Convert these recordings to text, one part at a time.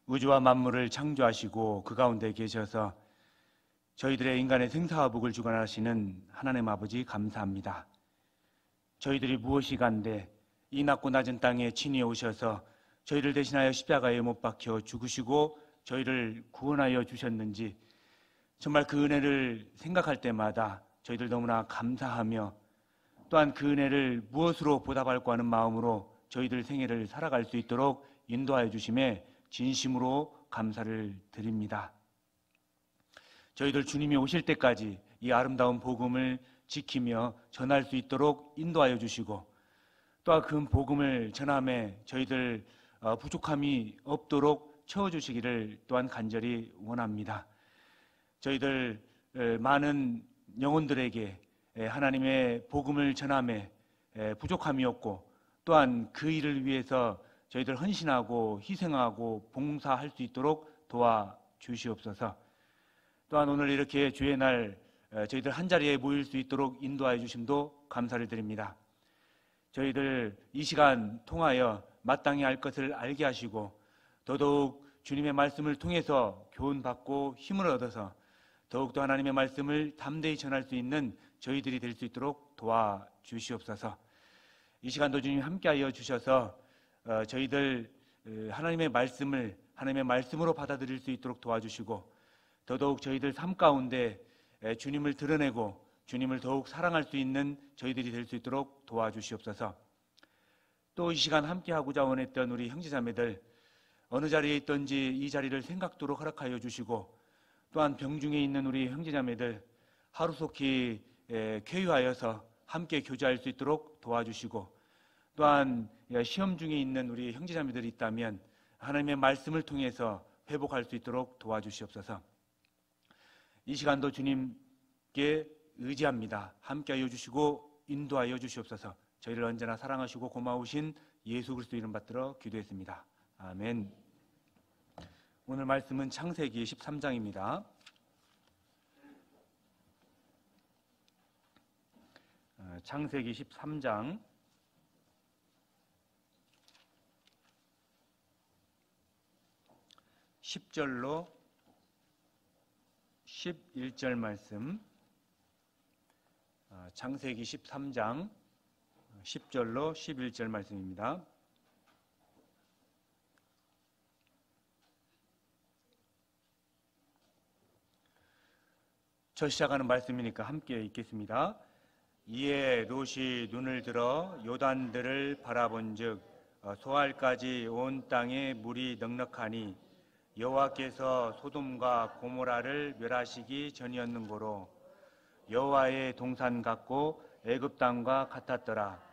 우주와 만물을 창조하시고 그 가운데 계셔서 저희들의 인간의 생사화복을 주관하시는 하나님 아버지 감사합니다. 저희들이 무엇이 간데 이 낮고 낮은 땅에 친히 오셔서 저희를 대신하여 십자가에 못 박혀 죽으시고 저희를 구원하여 주셨는지 정말 그 은혜를 생각할 때마다 저희들 너무나 감사하며 또한 그 은혜를 무엇으로 보답할까 하는 마음으로 저희들 생애를 살아갈 수 있도록 인도하여 주심에 진심으로 감사를 드립니다. 저희들 주님이 오실 때까지 이 아름다운 복음을 지키며 전할 수 있도록 인도하여 주시고 또한 그 복음을 전함에 저희들 부족함이 없도록 채워주시기를 또한 간절히 원합니다. 저희들 많은 영혼들에게 하나님의 복음을 전함에 부족함이 없고 또한 그 일을 위해서 저희들 헌신하고 희생하고 봉사할 수 있도록 도와주시옵소서. 또한 오늘 이렇게 주의 날 저희들 한자리에 모일 수 있도록 인도하여 주심도 감사를 드립니다. 저희들 이 시간 통하여 마땅히 할 것을 알게 하시고 더더욱 주님의 말씀을 통해서 교훈받고 힘을 얻어서 더욱더 하나님의 말씀을 담대히 전할 수 있는 저희들이 될 수 있도록 도와주시옵소서. 이 시간도 주님 함께하여 주셔서 저희들 하나님의 말씀을 하나님의 말씀으로 받아들일 수 있도록 도와주시고 더더욱 저희들 삶 가운데 주님을 드러내고 주님을 더욱 사랑할 수 있는 저희들이 될 수 있도록 도와주시옵소서. 또 이 시간 함께하고자 원했던 우리 형제자매들 어느 자리에 있든지 이 자리를 생각도록 허락하여 주시고 또한 병중에 있는 우리 형제자매들 하루속히 쾌유하여서 함께 교제할 수 있도록 도와주시고 또한 시험 중에 있는 우리 형제자매들이 있다면 하나님의 말씀을 통해서 회복할 수 있도록 도와주시옵소서. 이 시간도 주님께 의지합니다. 함께하여 주시고 인도하여 주시옵소서. 저희를 언제나 사랑하시고 고마우신 예수 그리스도 이름 받들어 기도했습니다. 아멘. 오늘 말씀은 창세기 13장입니다. 창세기 13장 10절로 11절 말씀. 창세기 13장 10절로 11절 말씀입니다. 저 시작하는 말씀이니까 함께 읽겠습니다. 이에 롯이 눈을 들어 요단들을 바라본즉 소알까지 온 땅에 물이 넉넉하니 여호와께서 소돔과 고모라를 멸하시기 전이었는고로 여호와의 동산 같고 애굽 땅과 같았더라.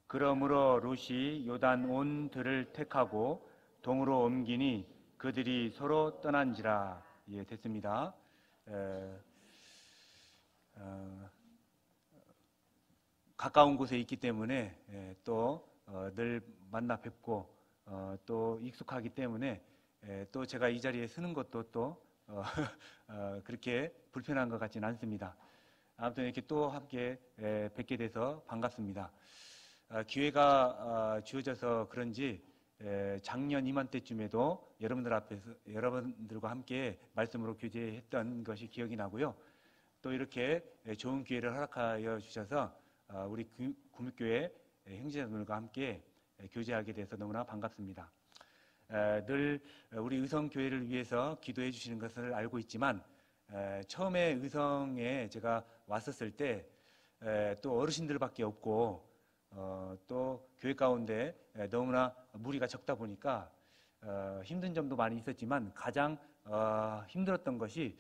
그러므로 롯이 요단 온 들을 택하고 동으로 옮기니 그들이 서로 떠난지라. 예, 됐습니다. 가까운 곳에 있기 때문에 또 늘 만나 뵙고 또 익숙하기 때문에 또 제가 이 자리에 서는 것도 또 그렇게 불편한 것 같지는 않습니다. 아무튼 이렇게 또 함께 뵙게 돼서 반갑습니다. 기회가 주어져서 그런지 작년 이맘때쯤에도 여러분들과 함께 말씀으로 교제했던 것이 기억이 나고요. 또 이렇게 좋은 기회를 허락하여 주셔서 우리 구묵교회 형제자들과 함께 교제하게 돼서 너무나 반갑습니다. 늘 우리 의성교회를 위해서 기도해 주시는 것을 알고 있지만 처음에 의성에 제가 왔었을 때 또 어르신들밖에 없고 또 교회 가운데 너무나 무리가 적다 보니까 힘든 점도 많이 있었지만 가장 힘들었던 것이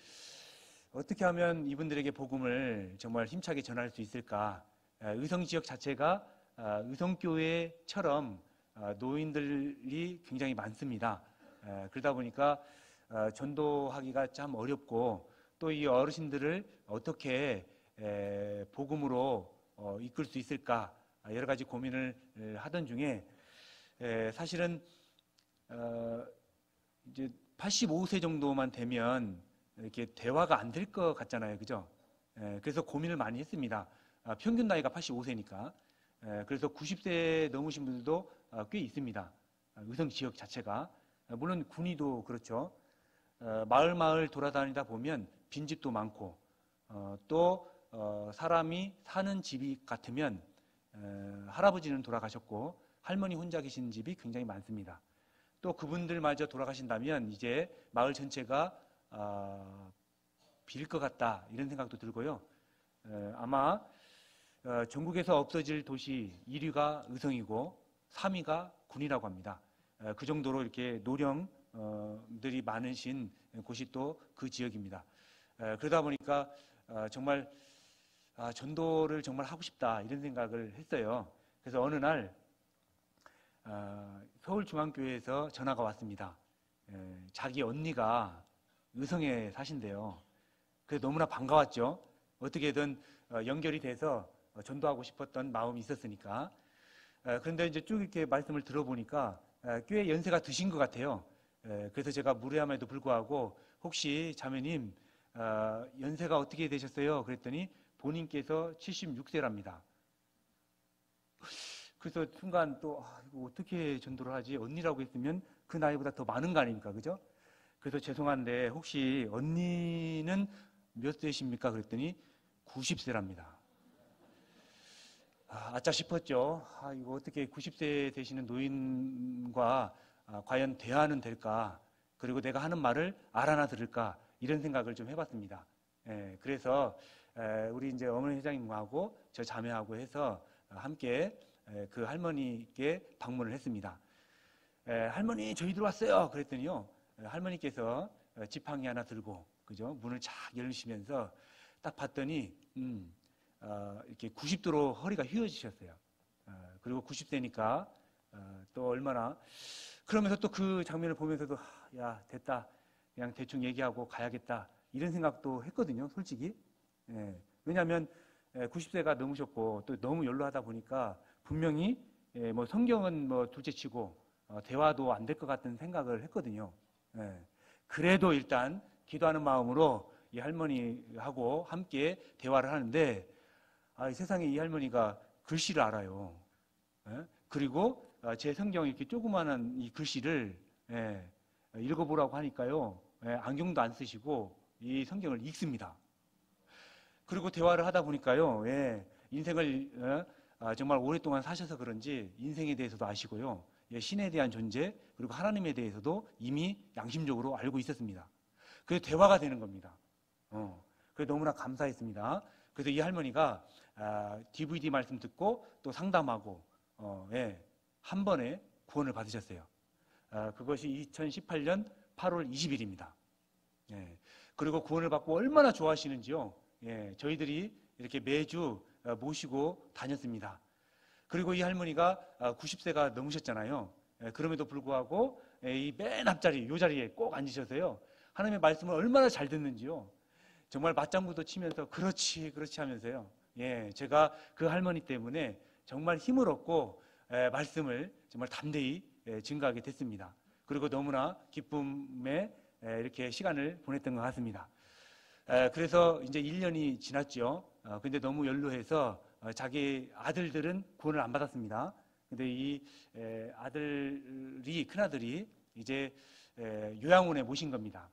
어떻게 하면 이분들에게 복음을 정말 힘차게 전할 수 있을까. 의성 지역 자체가 의성교회처럼 노인들이 굉장히 많습니다. 그러다 보니까 전도하기가 참 어렵고 또 이 어르신들을 어떻게 복음으로 이끌 수 있을까 여러 가지 고민을 하던 중에 사실은 이제 85세 정도만 되면 이렇게 대화가 안 될 것 같잖아요, 그죠? 그래서 고민을 많이 했습니다. 평균 나이가 85세니까. 그래서 90세 넘으신 분들도 꽤 있습니다. 의성 지역 자체가. 물론 군위도 그렇죠. 마을 마을 돌아다니다 보면 빈집도 많고 또 사람이 사는 집이 같으면 할아버지는 돌아가셨고 할머니 혼자 계신 집이 굉장히 많습니다. 또 그분들마저 돌아가신다면 이제 마을 전체가 빌 것 같다 이런 생각도 들고요. 아마 전국에서 없어질 도시 1위가 의성이고 3위가 군이라고 합니다. 그 정도로 이렇게 노령들이 많으신 곳이 또 그 지역입니다. 그러다 보니까 정말 전도를 정말 하고 싶다 이런 생각을 했어요. 그래서 어느 날 서울중앙교회에서 전화가 왔습니다. 자기 언니가 의성에 사신대요. 그래서 너무나 반가웠죠. 어떻게든 연결이 돼서 전도하고 싶었던 마음이 있었으니까. 그런데 이제 쭉 이렇게 말씀을 들어보니까 꽤 연세가 드신 것 같아요. 그래서 제가 무례함에도 불구하고 혹시 자매님 연세가 어떻게 되셨어요? 그랬더니 본인께서 76세랍니다. 그래서 순간 또 이거 어떻게 전도를 하지? 언니라고 했으면 그 나이보다 더 많은 거 아닙니까? 그죠? 그래서 죄송한데 혹시 언니는 몇 세십니까? 그랬더니 90세랍니다. 아짜 싶었죠. 이거 어떻게 90세 되시는 노인과 과연 대화는 될까? 그리고 내가 하는 말을 알아나 들을까? 이런 생각을 좀 해봤습니다. 그래서 우리 이제 어머니 회장님하고 저 자매하고 해서 함께 그 할머니께 방문을 했습니다. 할머니 저희들 왔어요. 그랬더니요. 할머니께서 지팡이 하나 들고 그죠? 문을 착 열으시면서 딱 봤더니 이렇게 90도로 허리가 휘어지셨어요. 그리고 90세니까 또 얼마나 그러면서 또 그 장면을 보면서도 야 됐다 그냥 대충 얘기하고 가야겠다 이런 생각도 했거든요. 솔직히 왜냐하면 90세가 넘으셨고 또 너무 연로하다 보니까 분명히 뭐 성경은 뭐 둘째치고 대화도 안 될 것 같은 생각을 했거든요. 그래도 일단 기도하는 마음으로 이 할머니하고 함께 대화를 하는데 이 세상에 이 할머니가 글씨를 알아요. 그리고 제 성경 이렇게 조그마한 이 글씨를 읽어보라고 하니까요. 안경도 안 쓰시고 이 성경을 읽습니다. 그리고 대화를 하다 보니까요. 인생을 정말 오랫동안 사셔서 그런지 인생에 대해서도 아시고요. 신에 대한 존재 그리고 하나님에 대해서도 이미 양심적으로 알고 있었습니다. 그래서 대화가 되는 겁니다. 그래서 너무나 감사했습니다. 그래서 이 할머니가 DVD 말씀 듣고 또 상담하고 한 번에 구원을 받으셨어요. 그것이 2018년 8월 20일입니다. 그리고 구원을 받고 얼마나 좋아하시는지요. 저희들이 이렇게 매주 모시고 다녔습니다. 그리고 이 할머니가 90세가 넘으셨잖아요. 그럼에도 불구하고 이 맨 앞자리, 이 자리에 꼭 앉으셔서요. 하나님의 말씀을 얼마나 잘 듣는지요. 정말 맞장구도 치면서 그렇지 하면서요. 제가 그 할머니 때문에 정말 힘을 얻고 말씀을 정말 담대히 증거하게 됐습니다. 그리고 너무나 기쁨에 이렇게 시간을 보냈던 것 같습니다. 그래서 이제 1년이 지났죠. 근데 너무 연로해서 자기 아들들은 구원을 안 받았습니다. 근데 이 아들이 큰아들이 이제 요양원에 모신 겁니다.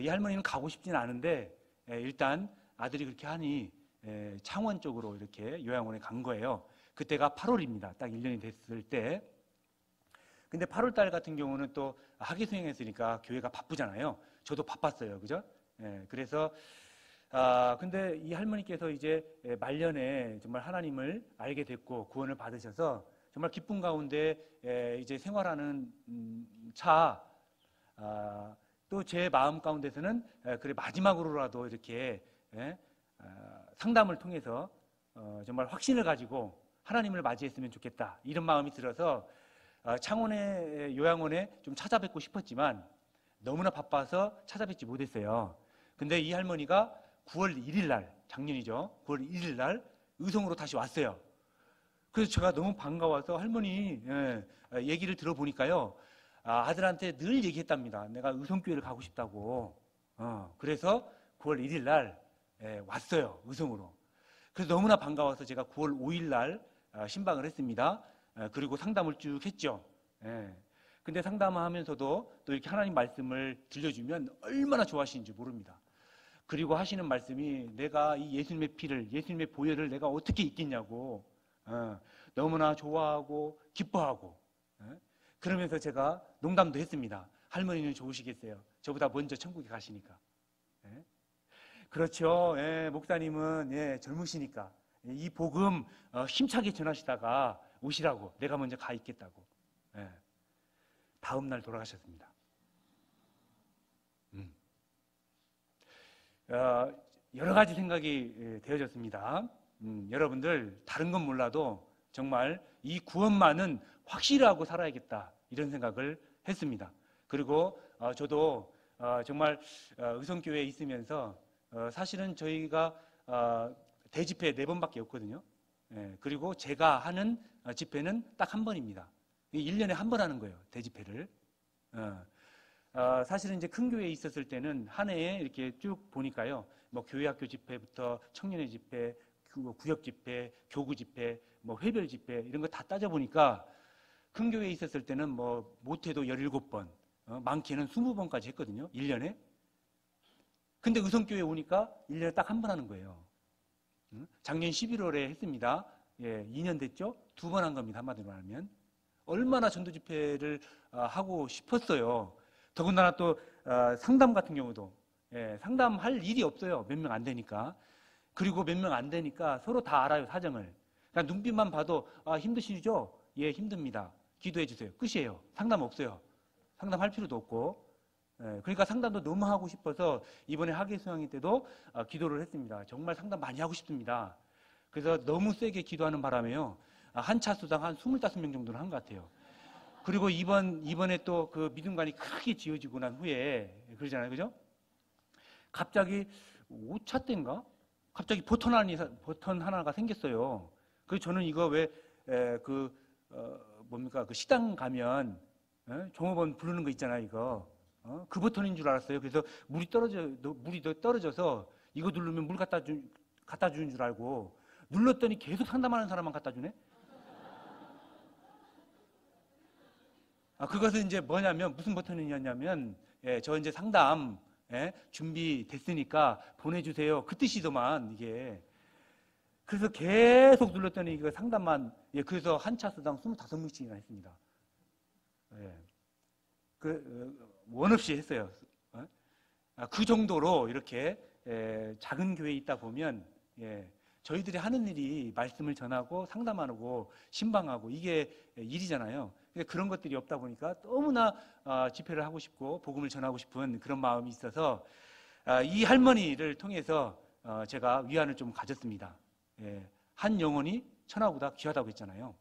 이 할머니는 가고 싶지는 않은데 일단 아들이 그렇게 하니 창원 쪽으로 이렇게 요양원에 간 거예요. 그때가 8월입니다. 딱 1년이 됐을 때. 근데 8월 달 같은 경우는 또 학예 수행했으니까 교회가 바쁘잖아요. 저도 바빴어요. 그죠? 그래서 근데 이 할머니께서 이제 말년에 정말 하나님을 알게 됐고 구원을 받으셔서 정말 기쁨 가운데 이제 생활하는 또 제 마음 가운데서는 그래 마지막으로라도 이렇게 상담을 통해서 정말 확신을 가지고 하나님을 맞이했으면 좋겠다 이런 마음이 들어서 창원의 요양원에 좀 찾아뵙고 싶었지만 너무나 바빠서 찾아뵙지 못했어요. 근데 이 할머니가 9월 1일 날 작년이죠. 9월 1일 날 의성으로 다시 왔어요. 그래서 제가 너무 반가워서 할머니 얘기를 들어보니까요. 아들한테 늘 얘기했답니다. 내가 의성교회를 가고 싶다고. 그래서 9월 1일 날 왔어요. 의성으로. 그래서 너무나 반가워서 제가 9월 5일 날 신방을 했습니다. 그리고 상담을 쭉 했죠. 근데 상담하면서도 또 이렇게 하나님 말씀을 들려주면 얼마나 좋아하시는지 모릅니다. 그리고 하시는 말씀이 내가 이 예수님의 피를, 예수님의 보혈을 내가 어떻게 잊겠냐고 너무나 좋아하고 기뻐하고 그러면서 제가 농담도 했습니다. 할머니는 좋으시겠어요. 저보다 먼저 천국에 가시니까. 그렇죠. 목사님은 젊으시니까 이 복음 힘차게 전하시다가 오시라고 내가 먼저 가 있겠다고. 다음 날 돌아가셨습니다. 여러 가지 생각이 되어졌습니다. 여러분들 다른 건 몰라도 정말 이 구원만은 확실하고 살아야겠다 이런 생각을 했습니다. 그리고 저도 정말 의성교회에 있으면서 사실은 저희가 대집회 4번밖에 없거든요. 그리고 제가 하는 집회는 딱 한 번입니다. 1년에 한 번 하는 거예요, 대집회를. 사실은 이제 큰 교회에 있었을 때는 한 해에 이렇게 쭉 보니까요, 뭐 교회학교 집회부터 청년회 집회, 구역 집회, 교구 집회, 뭐 회별 집회 이런 거 다 따져보니까 큰 교회에 있었을 때는 뭐 못해도 17번, 많게는 20번까지 했거든요, 1년에. 근데 의성교회에 오니까 1년에 딱 한 번 하는 거예요. 작년 11월에 했습니다. 2년 됐죠? 2번 한 겁니다, 한마디로 하면. 얼마나 전도 집회를 하고 싶었어요. 더군다나 또 상담 같은 경우도 상담할 일이 없어요. 몇 명 안 되니까. 그리고 몇 명 안 되니까 서로 다 알아요, 사정을. 그러니까 눈빛만 봐도 힘드시죠? 예, 힘듭니다. 기도해 주세요. 끝이에요. 상담 없어요. 상담할 필요도 없고. 그러니까 상담도 너무 하고 싶어서 이번에 학예 수양회 때도 기도를 했습니다. 정말 상담 많이 하고 싶습니다. 그래서 너무 세게 기도하는 바람에요, 한 차수당 한 25명 정도는 한 것 같아요. 그리고 이번에 또 그 믿음관이 크게 지어지고 난 후에 그러잖아요, 그죠? 갑자기 5차 때인가? 갑자기 버튼 하나가 생겼어요. 그래서 저는 이거 왜 뭡니까? 그 식당 가면 종업원 부르는 거 있잖아요, 이거. 그 버튼인 줄 알았어요. 그래서 물이 떨어져서 이거 누르면 물 갖다 주는 줄 알고 눌렀더니 계속 상담하는 사람만 갖다 주네. 그것은 이제 뭐냐면 무슨 버튼이었냐면 저 이제 상담 준비됐으니까 보내주세요 그 뜻이더만 이게. 그래서 계속 눌렀더니 이거 상담만 그래서 한 차수당 25명씩이나 했습니다. 원 없이 했어요. 그 정도로 이렇게 작은 교회에 있다 보면 저희들이 하는 일이 말씀을 전하고 상담하고 신방하고 이게 일이잖아요. 그런 것들이 없다 보니까 너무나 집회를 하고 싶고 복음을 전하고 싶은 그런 마음이 있어서 이 할머니를 통해서 제가 위안을 좀 가졌습니다. 한 영혼이 천하보다 귀하다고 했잖아요.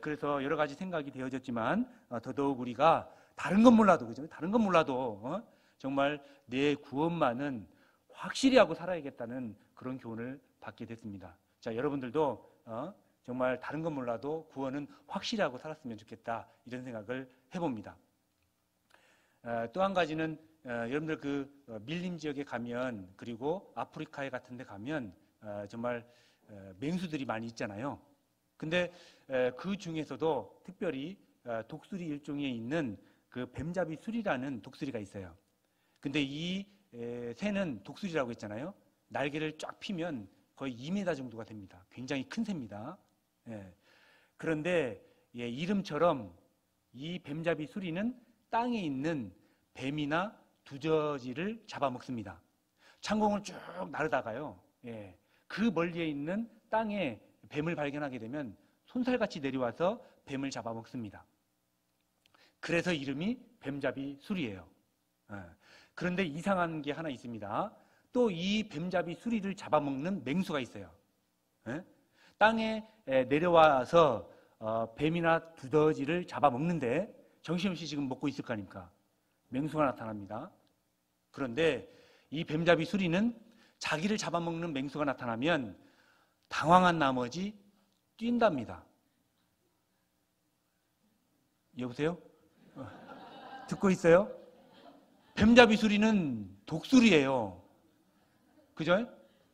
그래서 여러 가지 생각이 되어졌지만 더더욱 우리가 다른 건 몰라도, 그죠? 다른 건 몰라도 정말 내 구원만은 확실히 하고 살아야겠다는 그런 교훈을 받게 됐습니다. 자, 여러분들도 정말 다른 건 몰라도 구원은 확실히 하고 살았으면 좋겠다 이런 생각을 해봅니다. 또 한 가지는 여러분들 그 밀림 지역에 가면 그리고 아프리카에 같은 데 가면 정말 맹수들이 많이 있잖아요. 근데 그 중에서도 특별히 독수리 일종에 있는 그 뱀잡이 수리라는 독수리가 있어요. 근데 이 새는 독수리라고 했잖아요. 날개를 쫙 펴면 거의 2m 정도가 됩니다. 굉장히 큰 새입니다. 그런데 이름처럼 이 뱀잡이 수리는 땅에 있는 뱀이나 두더지를 잡아먹습니다. 창공을 쭉 나르다가요, 그 멀리에 있는 땅에 뱀을 발견하게 되면 손살같이 내려와서 뱀을 잡아먹습니다. 그래서 이름이 뱀잡이 수리예요. 그런데 이상한 게 하나 있습니다. 또 이 뱀잡이 수리를 잡아먹는 맹수가 있어요. 땅에 내려와서 뱀이나 두더지를 잡아먹는데 정신없이 지금 먹고 있을 거 아닙니까? 맹수가 나타납니다. 그런데 이 뱀잡이 수리는 자기를 잡아먹는 맹수가 나타나면 당황한 나머지 뛴답니다. 여보세요? 듣고 있어요? 뱀잡이 수리는 독수리예요. 그죠?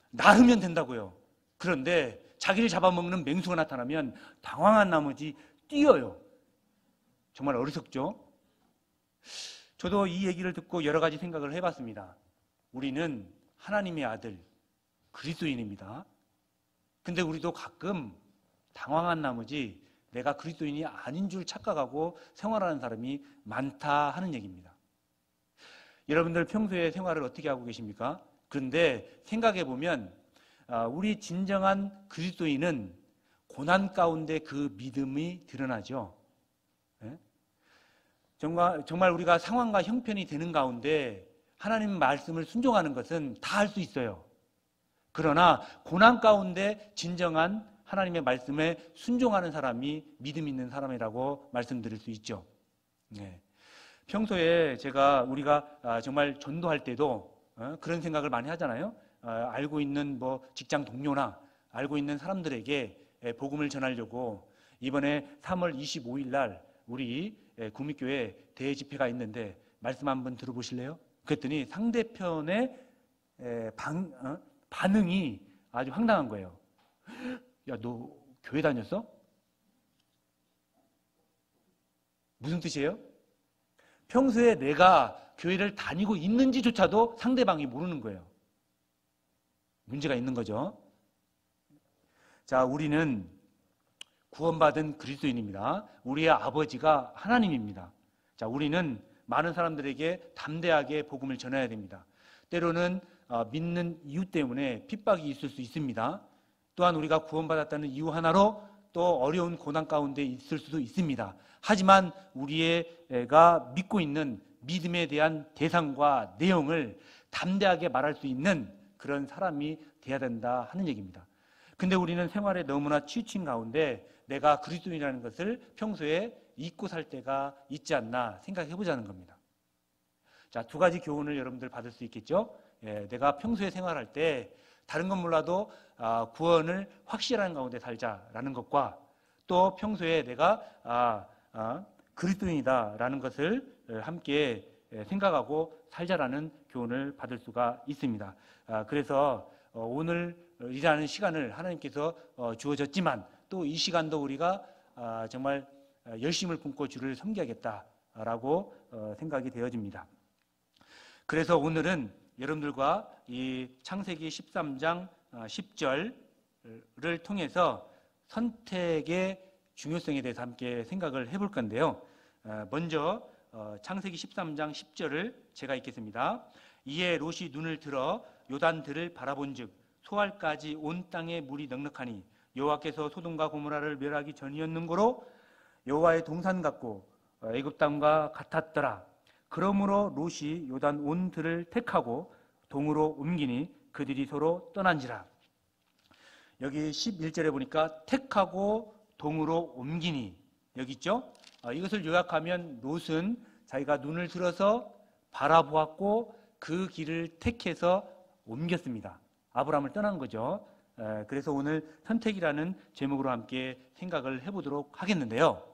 나르면 된다고요. 그런데 자기를 잡아먹는 맹수가 나타나면 당황한 나머지 뛰어요. 정말 어리석죠? 저도 이 얘기를 듣고 여러 가지 생각을 해봤습니다. 우리는 하나님의 아들, 그리스도인입니다. 근데 우리도 가끔 당황한 나머지 내가 그리스도인이 아닌 줄 착각하고 생활하는 사람이 많다 하는 얘기입니다. 여러분들 평소에 생활을 어떻게 하고 계십니까? 그런데 생각해 보면 우리 진정한 그리스도인은 고난 가운데 그 믿음이 드러나죠. 정말 우리가 상황과 형편이 되는 가운데 하나님 말씀을 순종하는 것은 다 할 수 있어요. 그러나 고난 가운데 진정한 하나님의 말씀에 순종하는 사람이 믿음 있는 사람이라고 말씀드릴 수 있죠. 평소에 우리가 정말 전도할 때도 그런 생각을 많이 하잖아요. 알고 있는 직장 동료나 알고 있는 사람들에게 복음을 전하려고 이번에 3월 25일 날 우리 구미교회 대집회가 있는데 말씀 한번 들어보실래요? 그랬더니 상대편의 반응이 아주 황당한 거예요. 야, 너 교회 다녔어? 무슨 뜻이에요? 평소에 내가 교회를 다니고 있는지조차도 상대방이 모르는 거예요. 문제가 있는 거죠. 자, 우리는 구원받은 그리스도인입니다. 우리의 아버지가 하나님입니다. 자, 우리는 많은 사람들에게 담대하게 복음을 전해야 됩니다. 때로는 믿는 이유 때문에 핍박이 있을 수 있습니다. 또한 우리가 구원받았다는 이유 하나로 또 어려운 고난 가운데 있을 수도 있습니다. 하지만 우리가 믿고 있는 믿음에 대한 대상과 내용을 담대하게 말할 수 있는 그런 사람이 돼야 된다 하는 얘기입니다. 근데 우리는 생활에 너무나 치우친 가운데 내가 그리스도인이라는 것을 평소에 잊고 살 때가 있지 않나 생각해 보자는 겁니다. 자, 두 가지 교훈을 여러분들 받을 수 있겠죠? 내가 평소에 생활할 때 다른 건 몰라도 구원을 확실한 가운데 살자라는 것과 또 평소에 내가 그리스도인이다라는 것을 함께 생각하고 살자라는 교훈을 받을 수가 있습니다. 그래서 오늘이라는 시간을 하나님께서 주어졌지만 또 이 시간도 우리가 정말 열심을 품고 주를 섬겨야겠다라고 생각이 되어집니다. 그래서 오늘은 여러분들과 이 창세기 13장 10절을 통해서 선택의 중요성에 대해서 함께 생각을 해볼 건데요. 먼저 창세기 13장 10절을 제가 읽겠습니다. 이에 롯이 눈을 들어 요단들을 바라본즉 소알까지 온 땅에 물이 넉넉하니 여호와께서 소돔과 고모라를 멸하기 전이었는고로 여호와의 동산 같고 애굽 땅과 같았더라. 그러므로 롯이 요단 온 들을 택하고 동으로 옮기니 그들이 서로 떠난지라. 여기 11절에 보니까 택하고 동으로 옮기니 여기 있죠? 이것을 요약하면 롯은 자기가 눈을 들어서 바라보았고 그 길을 택해서 옮겼습니다. 아브라함을 떠난 거죠. 그래서 오늘 선택이라는 제목으로 함께 생각을 해보도록 하겠는데요.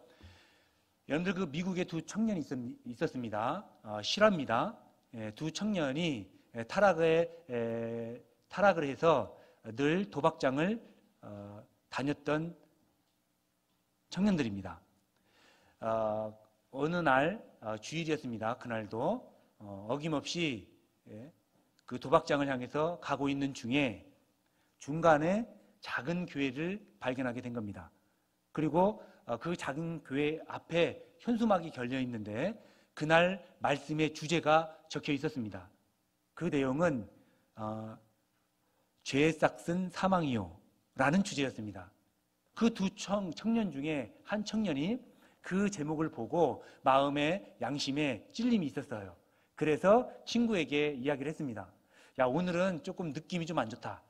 여러분들 그 미국에 두 청년이 있었습니다. 실화입니다. 두 청년이 타락을 해서 늘 도박장을 다녔던 청년들입니다. 어느 날 주일이었습니다. 그날도 어김없이 그 도박장을 향해서 가고 있는 중에 중간에 작은 교회를 발견하게 된 겁니다. 그리고 그 작은 교회 앞에 현수막이 걸려 있는데 그날 말씀의 주제가 적혀 있었습니다. 그 내용은 죄에 싹슨 사망이요 라는 주제였습니다. 그 두 청년 중에 한 청년이 그 제목을 보고 마음에 양심에 찔림이 있었어요. 그래서 친구에게 이야기를 했습니다. 야, 오늘은 조금 느낌이 좀 안 좋다.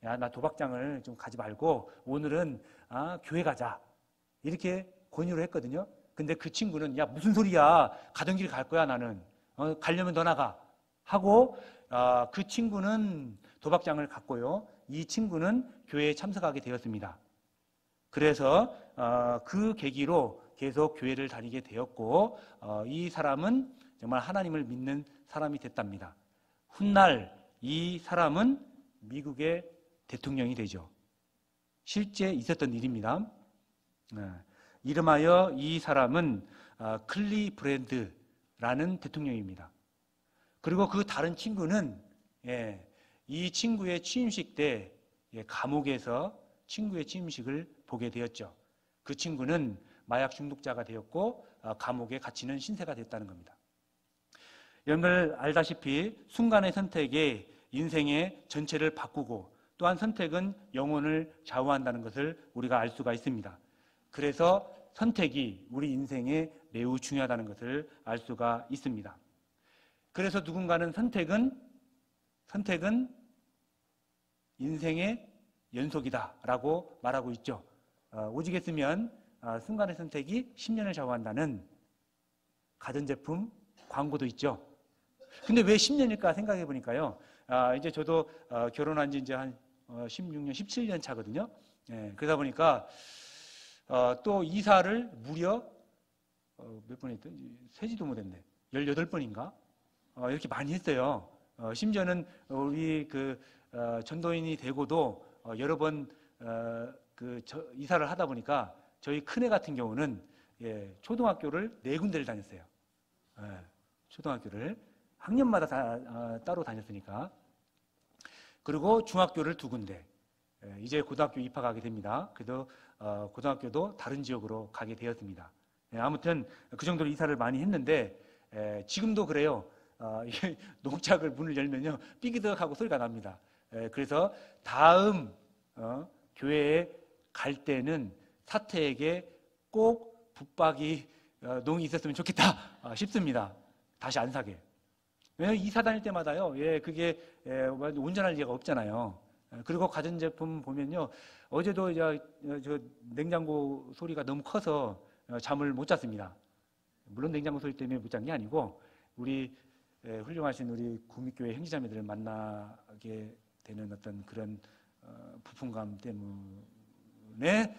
야, 나 도박장을 좀 가지 말고 오늘은 교회 가자. 이렇게 권유를 했거든요. 근데 그 친구는 야, 무슨 소리야. 가던 길 갈 거야 나는. 가려면 너 나가. 하고 그 친구는 도박장을 갔고요. 이 친구는 교회에 참석하게 되었습니다. 그래서 그 계기로 계속 교회를 다니게 되었고 이 사람은 정말 하나님을 믿는 사람이 됐답니다. 훗날 이 사람은 미국의 대통령이 되죠. 실제 있었던 일입니다. 이름하여 이 사람은 클리브랜드라는 대통령입니다. 그리고 그 다른 친구는 이 친구의 취임식 때 감옥에서 친구의 취임식을 보게 되었죠. 그 친구는 마약 중독자가 되었고 감옥에 갇히는 신세가 됐다는 겁니다. 여러분들 알다시피 순간의 선택에 인생의 전체를 바꾸고 또한 선택은 영혼을 좌우한다는 것을 우리가 알 수가 있습니다. 그래서 선택이 우리 인생에 매우 중요하다는 것을 알 수가 있습니다. 그래서 누군가는 선택은 인생의 연속이다라고 말하고 있죠. 오직 했으면 순간의 선택이 10년을 좌우한다는 가전제품 광고도 있죠. 근데 왜 10년일까 생각해 보니까요. 이제 저도 결혼한 지 이제 한 16년, 17년 차거든요. 그러다 보니까 또 이사를 무려 몇 번 했더니 세지도 못했네. 18번인가? 이렇게 많이 했어요. 심지어는 우리 전도인이 되고도 여러 번 이사를 하다 보니까 저희 큰애 같은 경우는 초등학교를 4군데를 다녔어요. 초등학교를 학년마다 따로 다녔으니까. 그리고 중학교를 2군데. 이제 고등학교 입학하게 됩니다. 그래도 고등학교도 다른 지역으로 가게 되었습니다. 아무튼 그 정도로 이사를 많이 했는데 지금도 그래요. 이게 농작을 문을 열면요 삐기덕하고 소리가 납니다. 그래서 다음 교회에 갈 때는 사태에게 꼭 붙박이 농이 있었으면 좋겠다 싶습니다. 다시 안 사게. 왜냐면 이사 다닐 때마다요, 그게 운전할 리가 없잖아요. 그리고 가전제품 보면요, 어제도 저 냉장고 소리가 너무 커서 잠을 못 잤습니다. 물론 냉장고 소리 때문에 못 잔 게 아니고 우리 훌륭하신 우리 구미교회 형제자매들을 만나게 되는 어떤 그런 부푼감 때문에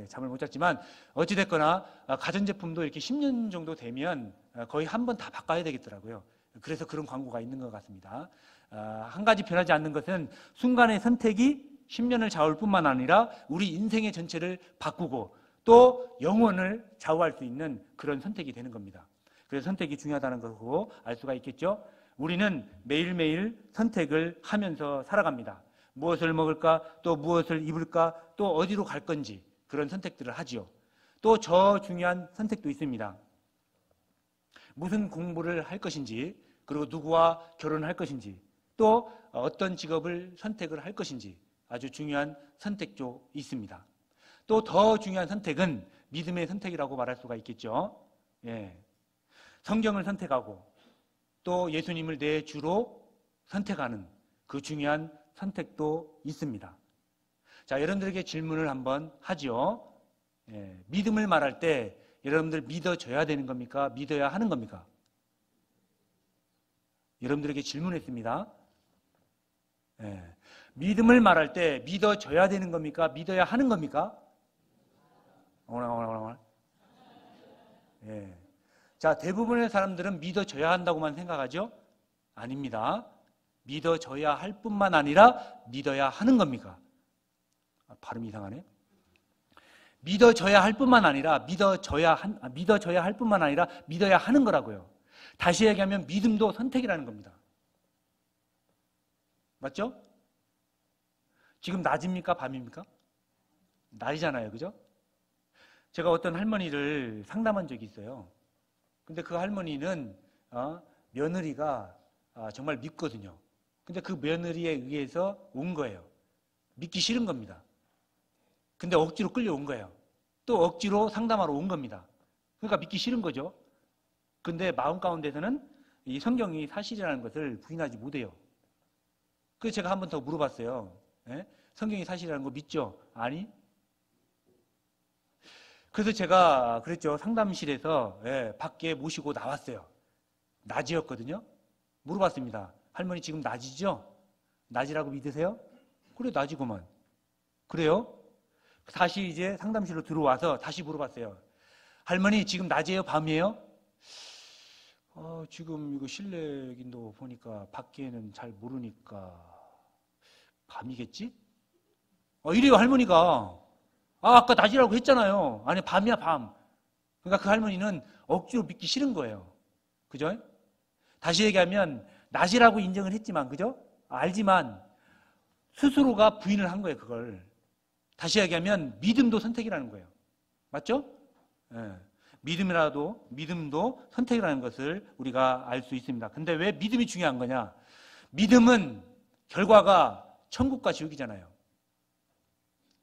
잠을 못 잤지만 어찌됐거나 가전제품도 이렇게 10년 정도 되면 거의 한 번 다 바꿔야 되겠더라고요. 그래서 그런 광고가 있는 것 같습니다. 한 가지 변하지 않는 것은 순간의 선택이 10년을 좌우할 뿐만 아니라 우리 인생의 전체를 바꾸고 또 영혼을 좌우할 수 있는 그런 선택이 되는 겁니다. 그래서 선택이 중요하다는 것을 알 수가 있겠죠. 우리는 매일매일 선택을 하면서 살아갑니다. 무엇을 먹을까, 또 무엇을 입을까, 또 어디로 갈 건지 그런 선택들을 하지요. 또 저 중요한 선택도 있습니다. 무슨 공부를 할 것인지, 그리고 누구와 결혼할 것인지, 또 어떤 직업을 선택을 할 것인지 아주 중요한 선택도 있습니다. 또 더 중요한 선택은 믿음의 선택이라고 말할 수가 있겠죠. 성경을 선택하고 또 예수님을 내 주로 선택하는 그 중요한 선택도 있습니다. 자, 여러분들에게 질문을 한번 하죠. 믿음을 말할 때 여러분들 믿어져야 되는 겁니까? 믿어야 하는 겁니까? 여러분들에게 질문했습니다. 믿음을 말할 때 믿어져야 되는 겁니까? 믿어야 하는 겁니까? 자, 대부분의 사람들은 믿어져야 한다고만 생각하죠? 아닙니다. 믿어져야 할 뿐만 아니라 믿어야 하는 겁니까? 발음이 이상하네. 믿어져야 할 뿐만 아니라 믿어져야 할 뿐만 아니라 믿어야 하는 거라고요. 다시 얘기하면 믿음도 선택이라는 겁니다. 맞죠? 지금 낮입니까? 밤입니까? 낮이잖아요. 그죠? 제가 어떤 할머니를 상담한 적이 있어요. 근데 그 할머니는 며느리가 정말 믿거든요. 근데 그 며느리에 의해서 온 거예요. 믿기 싫은 겁니다. 근데 억지로 끌려온 거예요. 또 억지로 상담하러 온 겁니다. 그러니까 믿기 싫은 거죠. 근데 마음 가운데서는 이 성경이 사실이라는 것을 부인하지 못해요. 그래서 제가 한 번 더 물어봤어요. 성경이 사실이라는 거 믿죠? 아니? 그래서 제가 그랬죠. 상담실에서 밖에 모시고 나왔어요. 낮이었거든요. 물어봤습니다. 할머니 지금 낮이죠? 낮이라고 믿으세요? 그래, 낮이구만. 그래요? 다시 이제 상담실로 들어와서 다시 물어봤어요. 할머니 지금 낮이에요? 밤이에요? 지금 이거 실내 기도 보니까 밖에는 잘 모르니까 밤이겠지? 이래요 할머니가. 아까 낮이라고 했잖아요. 아니 밤이야 밤. 그러니까 그 할머니는 억지로 믿기 싫은 거예요. 그죠? 다시 얘기하면 낮이라고 인정을 했지만, 그죠? 알지만 스스로가 부인을 한 거예요, 그걸. 다시 얘기하면 믿음도 선택이라는 거예요. 맞죠? 예. 믿음도 선택이라는 것을 우리가 알 수 있습니다. 근데 왜 믿음이 중요한 거냐? 믿음은 결과가 천국과 지옥이잖아요.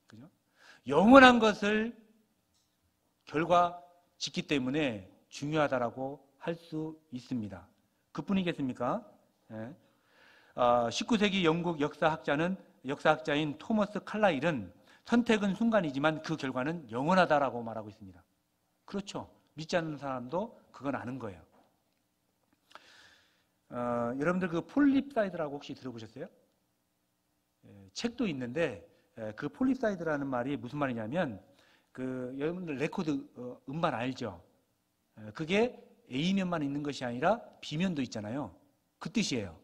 그죠? 영원한 것을 결과 짓기 때문에 중요하다라고 할 수 있습니다. 그뿐이겠습니까? 예. 19세기 영국 역사학자인 토머스 칼라일은 선택은 순간이지만 그 결과는 영원하다라고 말하고 있습니다. 그렇죠. 믿지 않는 사람도 그건 아는 거예요. 여러분들 그 폴립사이드라고 혹시 들어보셨어요? 책도 있는데 그 폴립사이드라는 말이 무슨 말이냐면 여러분들 레코드 음반 알죠? 그게 A면만 있는 것이 아니라 B면도 있잖아요. 그 뜻이에요.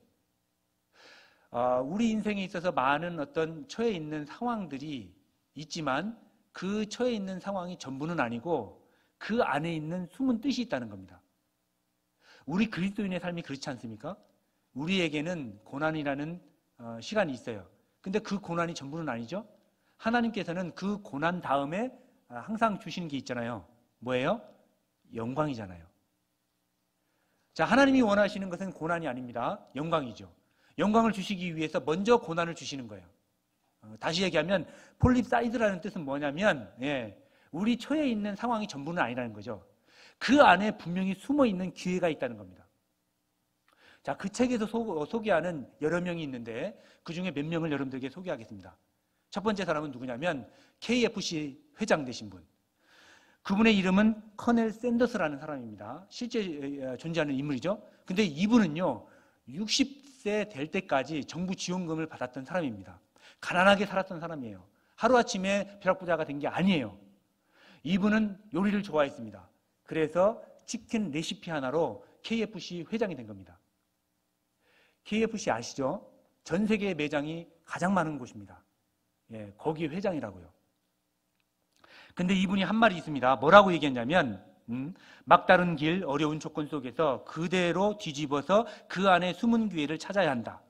우리 인생에 있어서 많은 어떤 처해 있는 상황들이 있지만 그 처해 있는 상황이 전부는 아니고 그 안에 있는 숨은 뜻이 있다는 겁니다. 우리 그리스도인의 삶이 그렇지 않습니까? 우리에게는 고난이라는 시간이 있어요. 근데 그 고난이 전부는 아니죠? 하나님께서는 그 고난 다음에 항상 주시는 게 있잖아요. 뭐예요? 영광이잖아요. 자, 하나님이 원하시는 것은 고난이 아닙니다. 영광이죠. 영광을 주시기 위해서 먼저 고난을 주시는 거예요. 다시 얘기하면 폴립사이드라는 뜻은 뭐냐면 우리 처해 있는 상황이 전부는 아니라는 거죠. 그 안에 분명히 숨어 있는 기회가 있다는 겁니다. 자, 그 책에서 소개하는 여러 명이 있는데 그 중에 몇 명을 여러분들에게 소개하겠습니다. 첫 번째 사람은 누구냐면 KFC 회장 되신 분. 그분의 이름은 커넬 샌더스라는 사람입니다. 실제 존재하는 인물이죠. 근데 이분은요 60세 될 때까지 정부 지원금을 받았던 사람입니다. 가난하게 살았던 사람이에요. 하루아침에 벼락부자가 된 게 아니에요. 이분은 요리를 좋아했습니다. 그래서 치킨 레시피 하나로 KFC 회장이 된 겁니다. KFC 아시죠? 전 세계 매장이 가장 많은 곳입니다. 거기 회장이라고요. 근데 이분이 한 말이 있습니다. 뭐라고 얘기했냐면 막다른 길, 어려운 조건 속에서 그대로 뒤집어서 그 안에 숨은 기회를 찾아야 한다.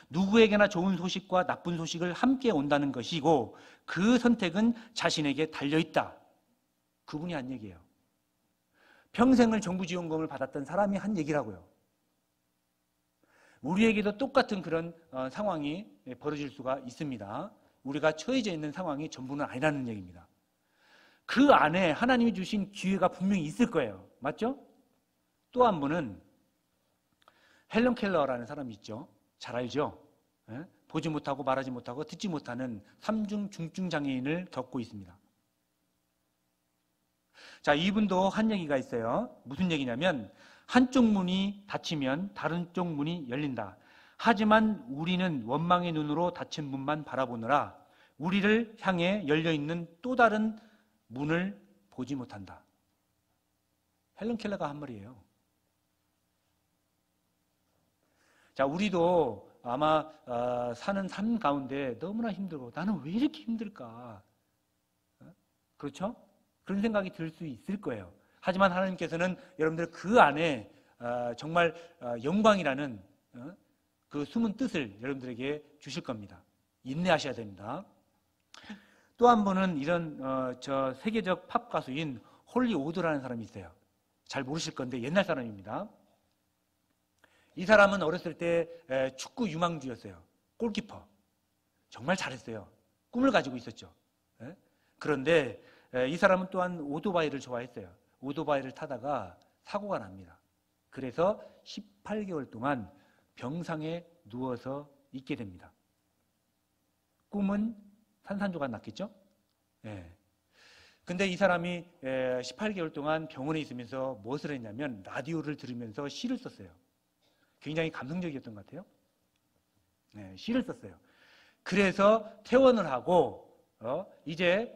누구에게나 좋은 소식과 나쁜 소식을 함께 온다는 것이고 그 선택은 자신에게 달려있다. 그분이 한 얘기예요. 평생을 정부 지원금을 받았던 사람이 한 얘기라고요. 우리에게도 똑같은 그런 상황이 벌어질 수가 있습니다. 우리가 처해져 있는 상황이 전부는 아니라는 얘기입니다. 그 안에 하나님이 주신 기회가 분명히 있을 거예요. 맞죠? 또 한 분은 헬런 켈러라는 사람이 있죠. 잘 알죠? 보지 못하고 말하지 못하고 듣지 못하는 3중 중증 장애인을 겪고 있습니다. 자, 이분도 한 얘기가 있어요. 무슨 얘기냐면 한쪽 문이 닫히면 다른 쪽 문이 열린다. 하지만 우리는 원망의 눈으로 닫힌 문만 바라보느라 우리를 향해 열려있는 또 다른 문을 보지 못한다. 헬런 켈러가 한 말이에요. 자, 우리도 아마 사는 삶 가운데 너무나 힘들고 나는 왜 이렇게 힘들까? 그렇죠? 그런 생각이 들 수 있을 거예요. 하지만 하나님께서는 여러분들 그 안에 정말 영광이라는 그 숨은 뜻을 여러분들에게 주실 겁니다. 인내하셔야 됩니다. 또 한 분은 이런 저 세계적 팝 가수인 홀리 오드라는 사람이 있어요. 잘 모르실 건데 옛날 사람입니다. 이 사람은 어렸을 때 축구 유망주였어요. 골키퍼. 정말 잘했어요. 꿈을 가지고 있었죠. 그런데 이 사람은 또한 오토바이를 좋아했어요. 오토바이를 타다가 사고가 납니다. 그래서 18개월 동안 병상에 누워서 있게 됩니다. 꿈은 산산조각 났겠죠? 근데 이 사람이 18개월 동안 병원에 있으면서 무엇을 했냐면 라디오를 들으면서 시를 썼어요. 굉장히 감성적이었던 것 같아요. 시를 썼어요. 그래서 퇴원을 하고 이제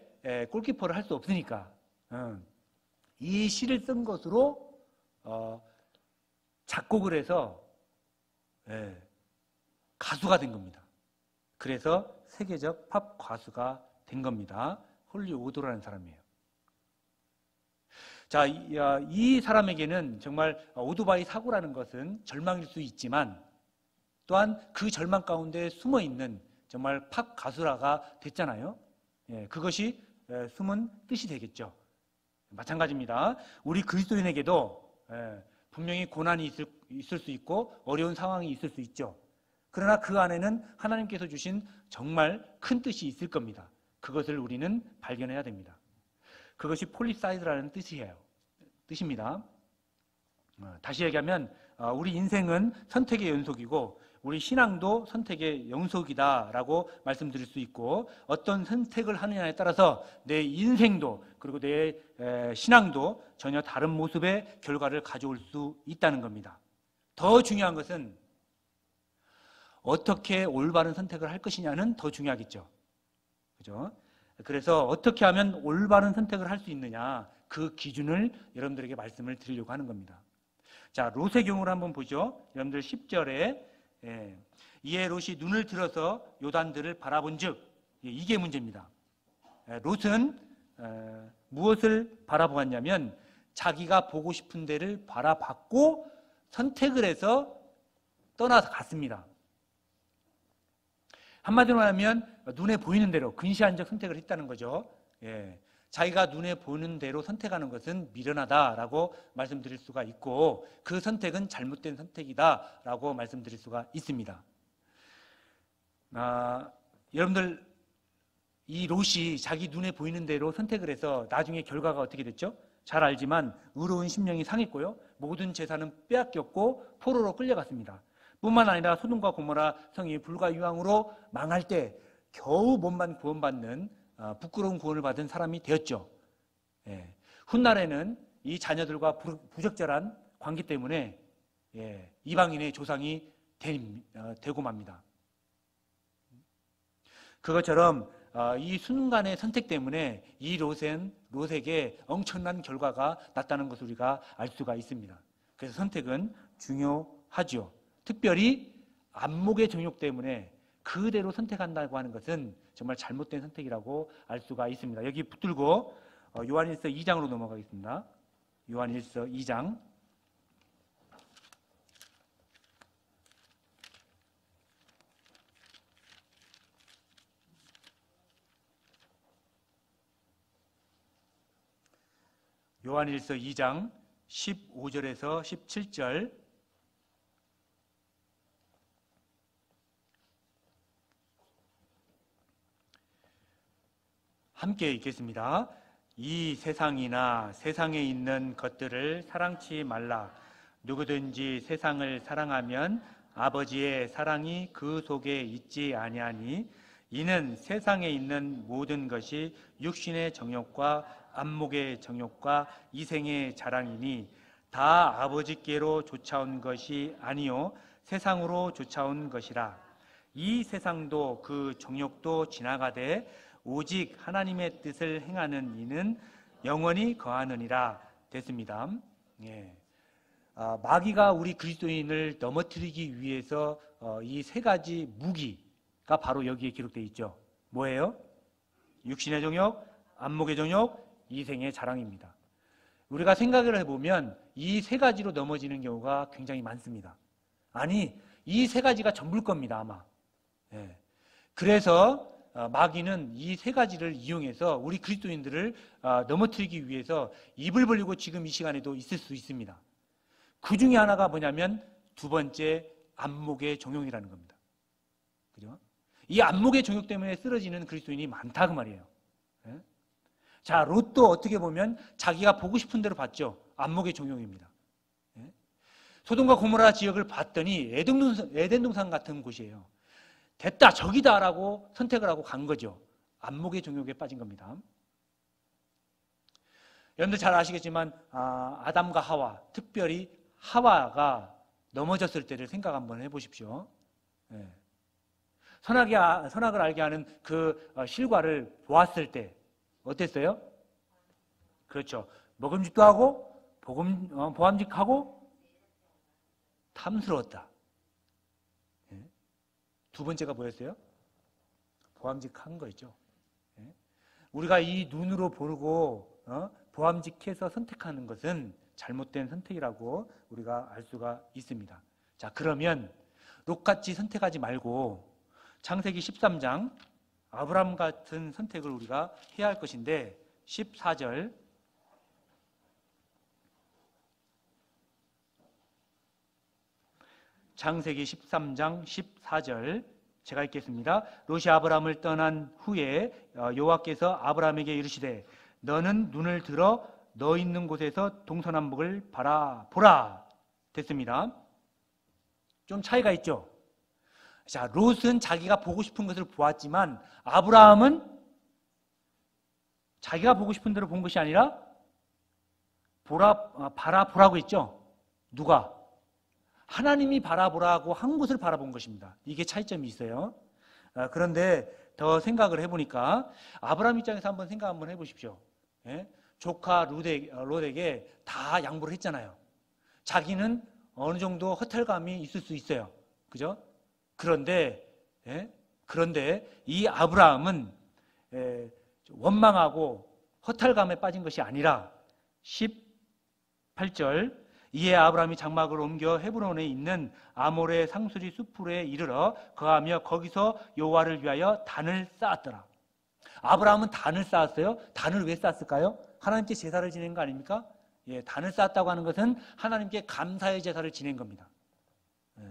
골키퍼를 할 수 없으니까 이 시를 쓴 것으로 작곡을 해서 가수가 된 겁니다. 그래서 세계적 팝 가수가 된 겁니다. 홀리 오도라는 사람이에요. 자, 이 사람에게는 정말 오토바이 사고라는 것은 절망일 수 있지만 또한 그 절망 가운데 숨어 있는 정말 팝 가수라가 됐잖아요. 예, 그것이 숨은 뜻이 되겠죠. 마찬가지입니다. 우리 그리스도인에게도 분명히 고난이 있을 수 있고 어려운 상황이 있을 수 있죠. 그러나 그 안에는 하나님께서 주신 정말 큰 뜻이 있을 겁니다. 그것을 우리는 발견해야 됩니다. 그것이 폴리사이드라는 뜻입니다. 다시 얘기하면 우리 인생은 선택의 연속이고 우리 신앙도 선택의 연속이다라고 말씀드릴 수 있고 어떤 선택을 하느냐에 따라서 내 인생도 그리고 내 신앙도 전혀 다른 모습의 결과를 가져올 수 있다는 겁니다. 더 중요한 것은 어떻게 올바른 선택을 할 것이냐는 더 중요하겠죠. 그죠? 그래서 어떻게 하면 올바른 선택을 할 수 있느냐 그 기준을 여러분들에게 말씀을 드리려고 하는 겁니다. 자, 롯의 경우를 한번 보죠. 여러분들 10절에 이에 롯이 눈을 들어서 요단들을 바라본즉 이게 문제입니다. 롯은 무엇을 바라보았냐면 자기가 보고 싶은 데를 바라봤고 선택을 해서 떠나서 갔습니다. 한마디로 하면 눈에 보이는 대로 근시안적 선택을 했다는 거죠. 자기가 눈에 보이는 대로 선택하는 것은 미련하다라고 말씀드릴 수가 있고 그 선택은 잘못된 선택이다라고 말씀드릴 수가 있습니다. 여러분들 이 롯이 자기 눈에 보이는 대로 선택을 해서 나중에 결과가 어떻게 됐죠? 잘 알지만 의로운 심령이 상했고요. 모든 재산은 빼앗겼고 포로로 끌려갔습니다. 뿐만 아니라 소돔과 고모라 성이 불과 유황으로 망할 때 겨우 몸만 구원받는 부끄러운 구원을 받은 사람이 되었죠. 훗날에는 이 자녀들과 부적절한 관계 때문에 이방인의 조상이 되고 맙니다. 그것처럼 이 순간의 선택 때문에 이 롯에게 엄청난 결과가 났다는 것을 우리가 알 수가 있습니다. 그래서 선택은 중요하죠. 특별히 안목의 정욕 때문에 그대로 선택한다고 하는 것은 정말 잘못된 선택이라고 알 수가 있습니다. 여기 붙들고 요한일서 2장으로 넘어가겠습니다. 요한일서 2장 요한일서 2장 15절에서 17절 함께 읽겠습니다. 이 세상이나 세상에 있는 것들을 사랑치 말라. 누구든지 세상을 사랑하면 아버지의 사랑이 그 속에 있지 아니하니 이는 세상에 있는 모든 것이 육신의 정욕과 안목의 정욕과 이생의 자랑이니 다 아버지께로 쫓아온 것이 아니요 세상으로 쫓아온 것이라. 이 세상도 그 정욕도 지나가되 오직 하나님의 뜻을 행하는 이는 영원히 거하느니라 됐습니다. 마귀가 우리 그리스도인을 넘어뜨리기 위해서 이 세 가지 무기가 바로 여기에 기록되어 있죠. 뭐예요? 육신의 정욕, 안목의 정욕, 이생의 자랑입니다. 우리가 생각을 해보면 이 세 가지로 넘어지는 경우가 굉장히 많습니다. 아니, 이 세 가지가 전부일 겁니다, 아마. 그래서 마귀는 이 세 가지를 이용해서 우리 그리스도인들을 넘어뜨리기 위해서 입을 벌리고 지금 이 시간에도 있을 수 있습니다. 그 중에 하나가 뭐냐면 두 번째 안목의 정욕이라는 겁니다. 그죠? 이 안목의 정욕 때문에 쓰러지는 그리스도인이 많다 그 말이에요. 자, 롯도 어떻게 보면 자기가 보고 싶은 대로 봤죠. 안목의 정욕입니다. 소돔과 고모라 지역을 봤더니 에덴 동산 같은 곳이에요. 됐다, 저기다 라고 선택을 하고 간 거죠. 안목의 정욕에 빠진 겁니다. 여러분들 잘 아시겠지만 아담과 하와, 특별히 하와가 넘어졌을 때를 생각 한번 해보십시오. 선악을 알게 하는 그 실과를 보았을 때 어땠어요? 그렇죠. 먹음직도 하고 보암직하고 탐스러웠다. 두 번째가 뭐였어요? 보암직한 거죠. 우리가 이 눈으로 보고 보암직해서 선택하는 것은 잘못된 선택이라고 우리가 알 수가 있습니다. 자, 그러면 롯같이 선택하지 말고 창세기 13장 아브라함 같은 선택을 우리가 해야 할 것인데 14절 창세기 13장 14절 제가 읽겠습니다. 롯이 아브라함을 떠난 후에 여호와께서 아브라함에게 이르시되 너는 눈을 들어 너 있는 곳에서 동서남북을 바라보라 됐습니다. 좀 차이가 있죠. 자, 롯은 자기가 보고 싶은 것을 보았지만 아브라함은 자기가 보고 싶은 대로 본 것이 아니라 바라보라고 했죠. 누가? 하나님이 바라보라고 한 곳을 바라본 것입니다. 이게 차이점이 있어요. 그런데 더 생각을 해보니까 아브라함 입장에서 한번 생각 한번 해보십시오. 예? 조카 롯에게 다 양보를 했잖아요. 자기는 어느 정도 허탈감이 있을 수 있어요. 그죠? 그런데 이 아브라함은 원망하고 허탈감에 빠진 것이 아니라 18절 이에 아브라함이 장막을 옮겨 헤브론에 있는 아모레 상수리 숲으로에 이르러 거하며 거기서 여호와를 위하여 단을 쌓았더라. 아브라함은 단을 쌓았어요. 단을 왜 쌓았을까요? 하나님께 제사를 지낸 거 아닙니까? 예, 단을 쌓았다고 하는 것은 하나님께 감사의 제사를 지낸 겁니다. 예.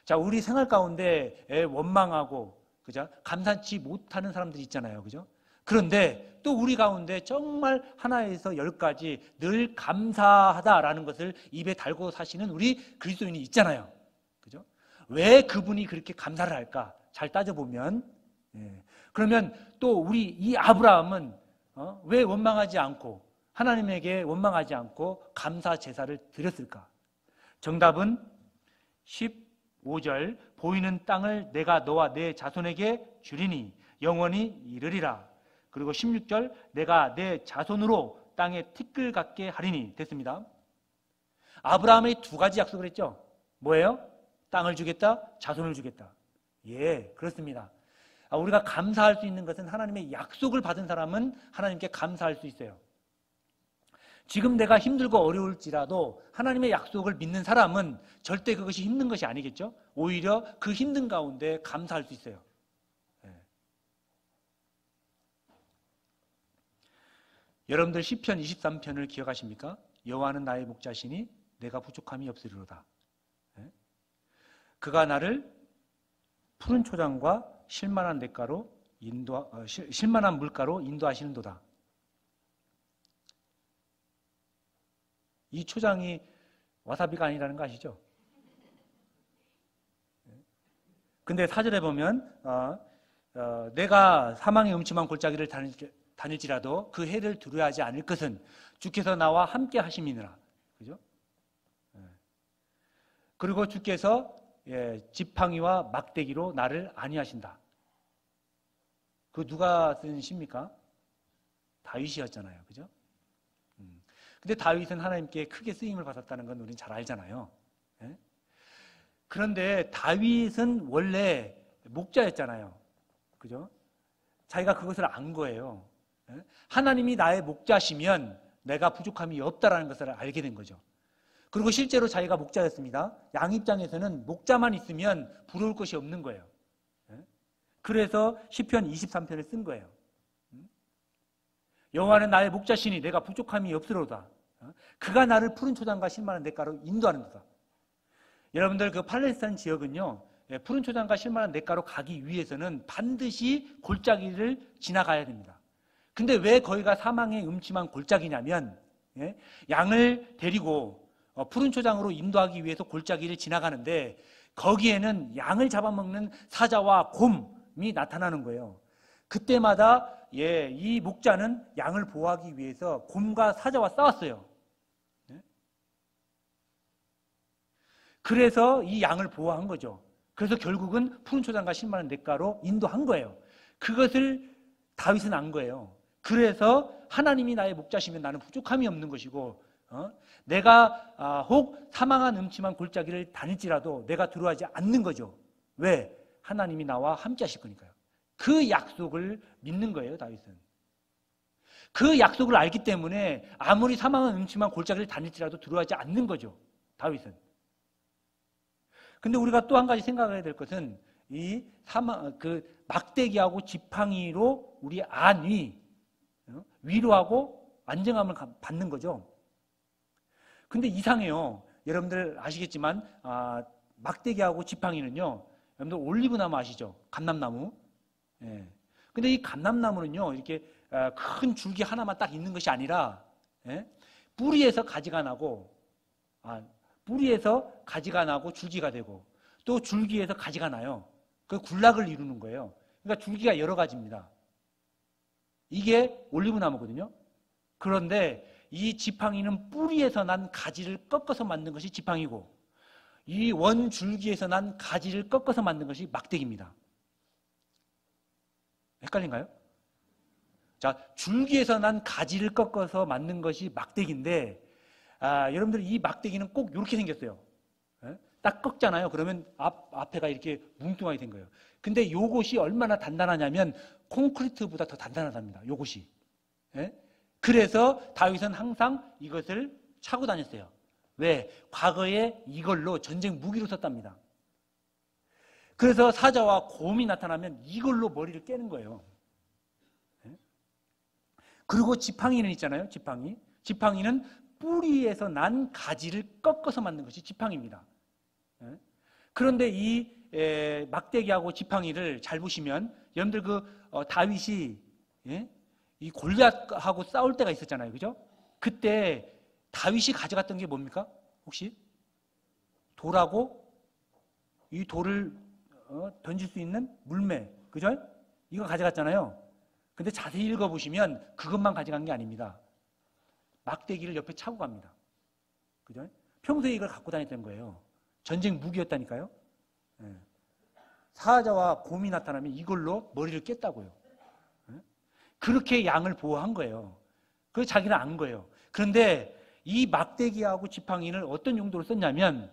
자, 우리 생활 가운데 원망하고 그죠? 감사치 못하는 사람들이 있잖아요. 그죠? 그런데 또 우리 가운데 정말 하나에서 10가지 늘 감사하다라는 것을 입에 달고 사시는 우리 그리스도인이 있잖아요. 그죠? 왜 그분이 그렇게 감사를 할까? 잘 따져보면 그러면 또 우리 이 아브라함은 왜 원망하지 않고 하나님에게 원망하지 않고 감사 제사를 드렸을까? 정답은 15절 보이는 땅을 내가 너와 내 자손에게 주리니 영원히 이르리라. 그리고 16절 내가 내 자손으로 땅에 티끌 같게 하리니 됐습니다. 아브라함의 두 가지 약속을 했죠. 뭐예요? 땅을 주겠다, 자손을 주겠다. 예, 그렇습니다. 우리가 감사할 수 있는 것은 하나님의 약속을 받은 사람은 하나님께 감사할 수 있어요. 지금 내가 힘들고 어려울지라도 하나님의 약속을 믿는 사람은 절대 그것이 힘든 것이 아니겠죠. 오히려 그 힘든 가운데 감사할 수 있어요. 여러분들 시편 23편을 기억하십니까? 여호와는 나의 목자시니 내가 부족함이 없으리로다. 그가 나를 푸른 초장과 실만한 실만한 물가로 인도하시는도다. 이 초장이 와사비가 아니라는 거 아시죠? 근데 4절에 보면 내가 사망의 음침한 골짜기를 다닐지라도 그 해를 두려워하지 않을 것은 주께서 나와 함께 하심이니라. 그죠? 그리고 주께서 지팡이와 막대기로 나를 안위하신다. 그 누가 쓴 시입니까? 다윗이었잖아요. 그죠? 근데 다윗은 하나님께 크게 쓰임을 받았다는 건 우리는 잘 알잖아요. 그런데 다윗은 원래 목자였잖아요. 그죠? 자기가 그것을 안 거예요. 하나님이 나의 목자시면 내가 부족함이 없다라는 것을 알게 된 거죠. 그리고 실제로 자기가 목자였습니다. 양 입장에서는 목자만 있으면 부러울 것이 없는 거예요. 그래서 시편 23편을 쓴 거예요. 여호와는 나의 목자시니 내가 부족함이 없으로다. 그가 나를 푸른 초장과 실만한 냇가로 인도하는도다. 여러분들 그 팔레스타인 지역은요, 푸른 초장과 실만한 냇가로 가기 위해서는 반드시 골짜기를 지나가야 됩니다. 근데 왜 거기가 사망의 음침한 골짜기냐면 양을 데리고 푸른 초장으로 인도하기 위해서 골짜기를 지나가는데 거기에는 양을 잡아먹는 사자와 곰이 나타나는 거예요. 그때마다 이 목자는 양을 보호하기 위해서 곰과 사자와 싸웠어요. 그래서 이 양을 보호한 거죠. 그래서 결국은 푸른 초장과 실만한 냇가로 인도한 거예요. 그것을 다윗은 안 거예요. 그래서 하나님이 나의 목자시면 나는 부족함이 없는 것이고 내가 혹 사망한 음침한 골짜기를 다닐지라도 내가 두려워하지 않는 거죠. 왜? 하나님이 나와 함께 하실 거니까요. 그 약속을 믿는 거예요, 다윗은. 그 약속을 알기 때문에 아무리 사망은 음침한 골짜기를 다닐지라도 두려워하지 않는 거죠. 다윗은. 근데 우리가 또 한 가지 생각해야 될 것은 이 막대기하고 지팡이로 우리 안위, 위로하고 안정함을 받는 거죠. 근데 이상해요. 여러분들 아시겠지만 막대기하고 지팡이는요, 여러분들 올리브나무 아시죠? 감람나무. 예. 근데 이 감람나무는요, 이렇게 큰 줄기 하나만 딱 있는 것이 아니라, 예? 뿌리에서 가지가 나고, 뿌리에서 가지가 나고 줄기가 되고, 또 줄기에서 가지가 나요. 그 군락을 이루는 거예요. 그러니까 줄기가 여러 가지입니다. 이게 올리브나무거든요. 그런데 이 지팡이는 뿌리에서 난 가지를 꺾어서 만든 것이 지팡이고, 이 원줄기에서 난 가지를 꺾어서 만든 것이 막대기입니다. 헷갈린가요? 자, 줄기에서 난 가지를 꺾어서 만든 것이 막대기인데, 여러분들 이 막대기는 꼭 이렇게 생겼어요. 예? 딱 꺾잖아요. 그러면 앞에가 이렇게 뭉뚱하게 된 거예요. 근데 요것이 얼마나 단단하냐면 콘크리트보다 더 단단하답니다. 요것이. 예? 그래서 다윗은 항상 이것을 차고 다녔어요. 왜? 과거에 이걸로 전쟁 무기로 썼답니다. 그래서 사자와 곰이 나타나면 이걸로 머리를 깨는 거예요. 예? 그리고 지팡이는 있잖아요. 지팡이는 뿌리에서 난 가지를 꺾어서 만든 것이 지팡이입니다. 예? 그런데 이 막대기하고 지팡이를 잘 보시면 여러분들 다윗이 이 골리앗하고 싸울 때가 있었잖아요. 그죠? 그때 다윗이 가져갔던 게 뭡니까? 혹시? 돌하고 이 돌을 던질 수 있는 물매. 그죠? 이거 가져갔잖아요. 근데 자세히 읽어보시면 그것만 가져간 게 아닙니다. 막대기를 옆에 차고 갑니다. 그죠? 평소에 이걸 갖고 다녔던 거예요. 전쟁 무기였다니까요. 예. 사자와 곰이 나타나면 이걸로 머리를 깼다고요. 예? 그렇게 양을 보호한 거예요. 그래서 자기는 안 거예요. 그런데 이 막대기하고 지팡이를 어떤 용도로 썼냐면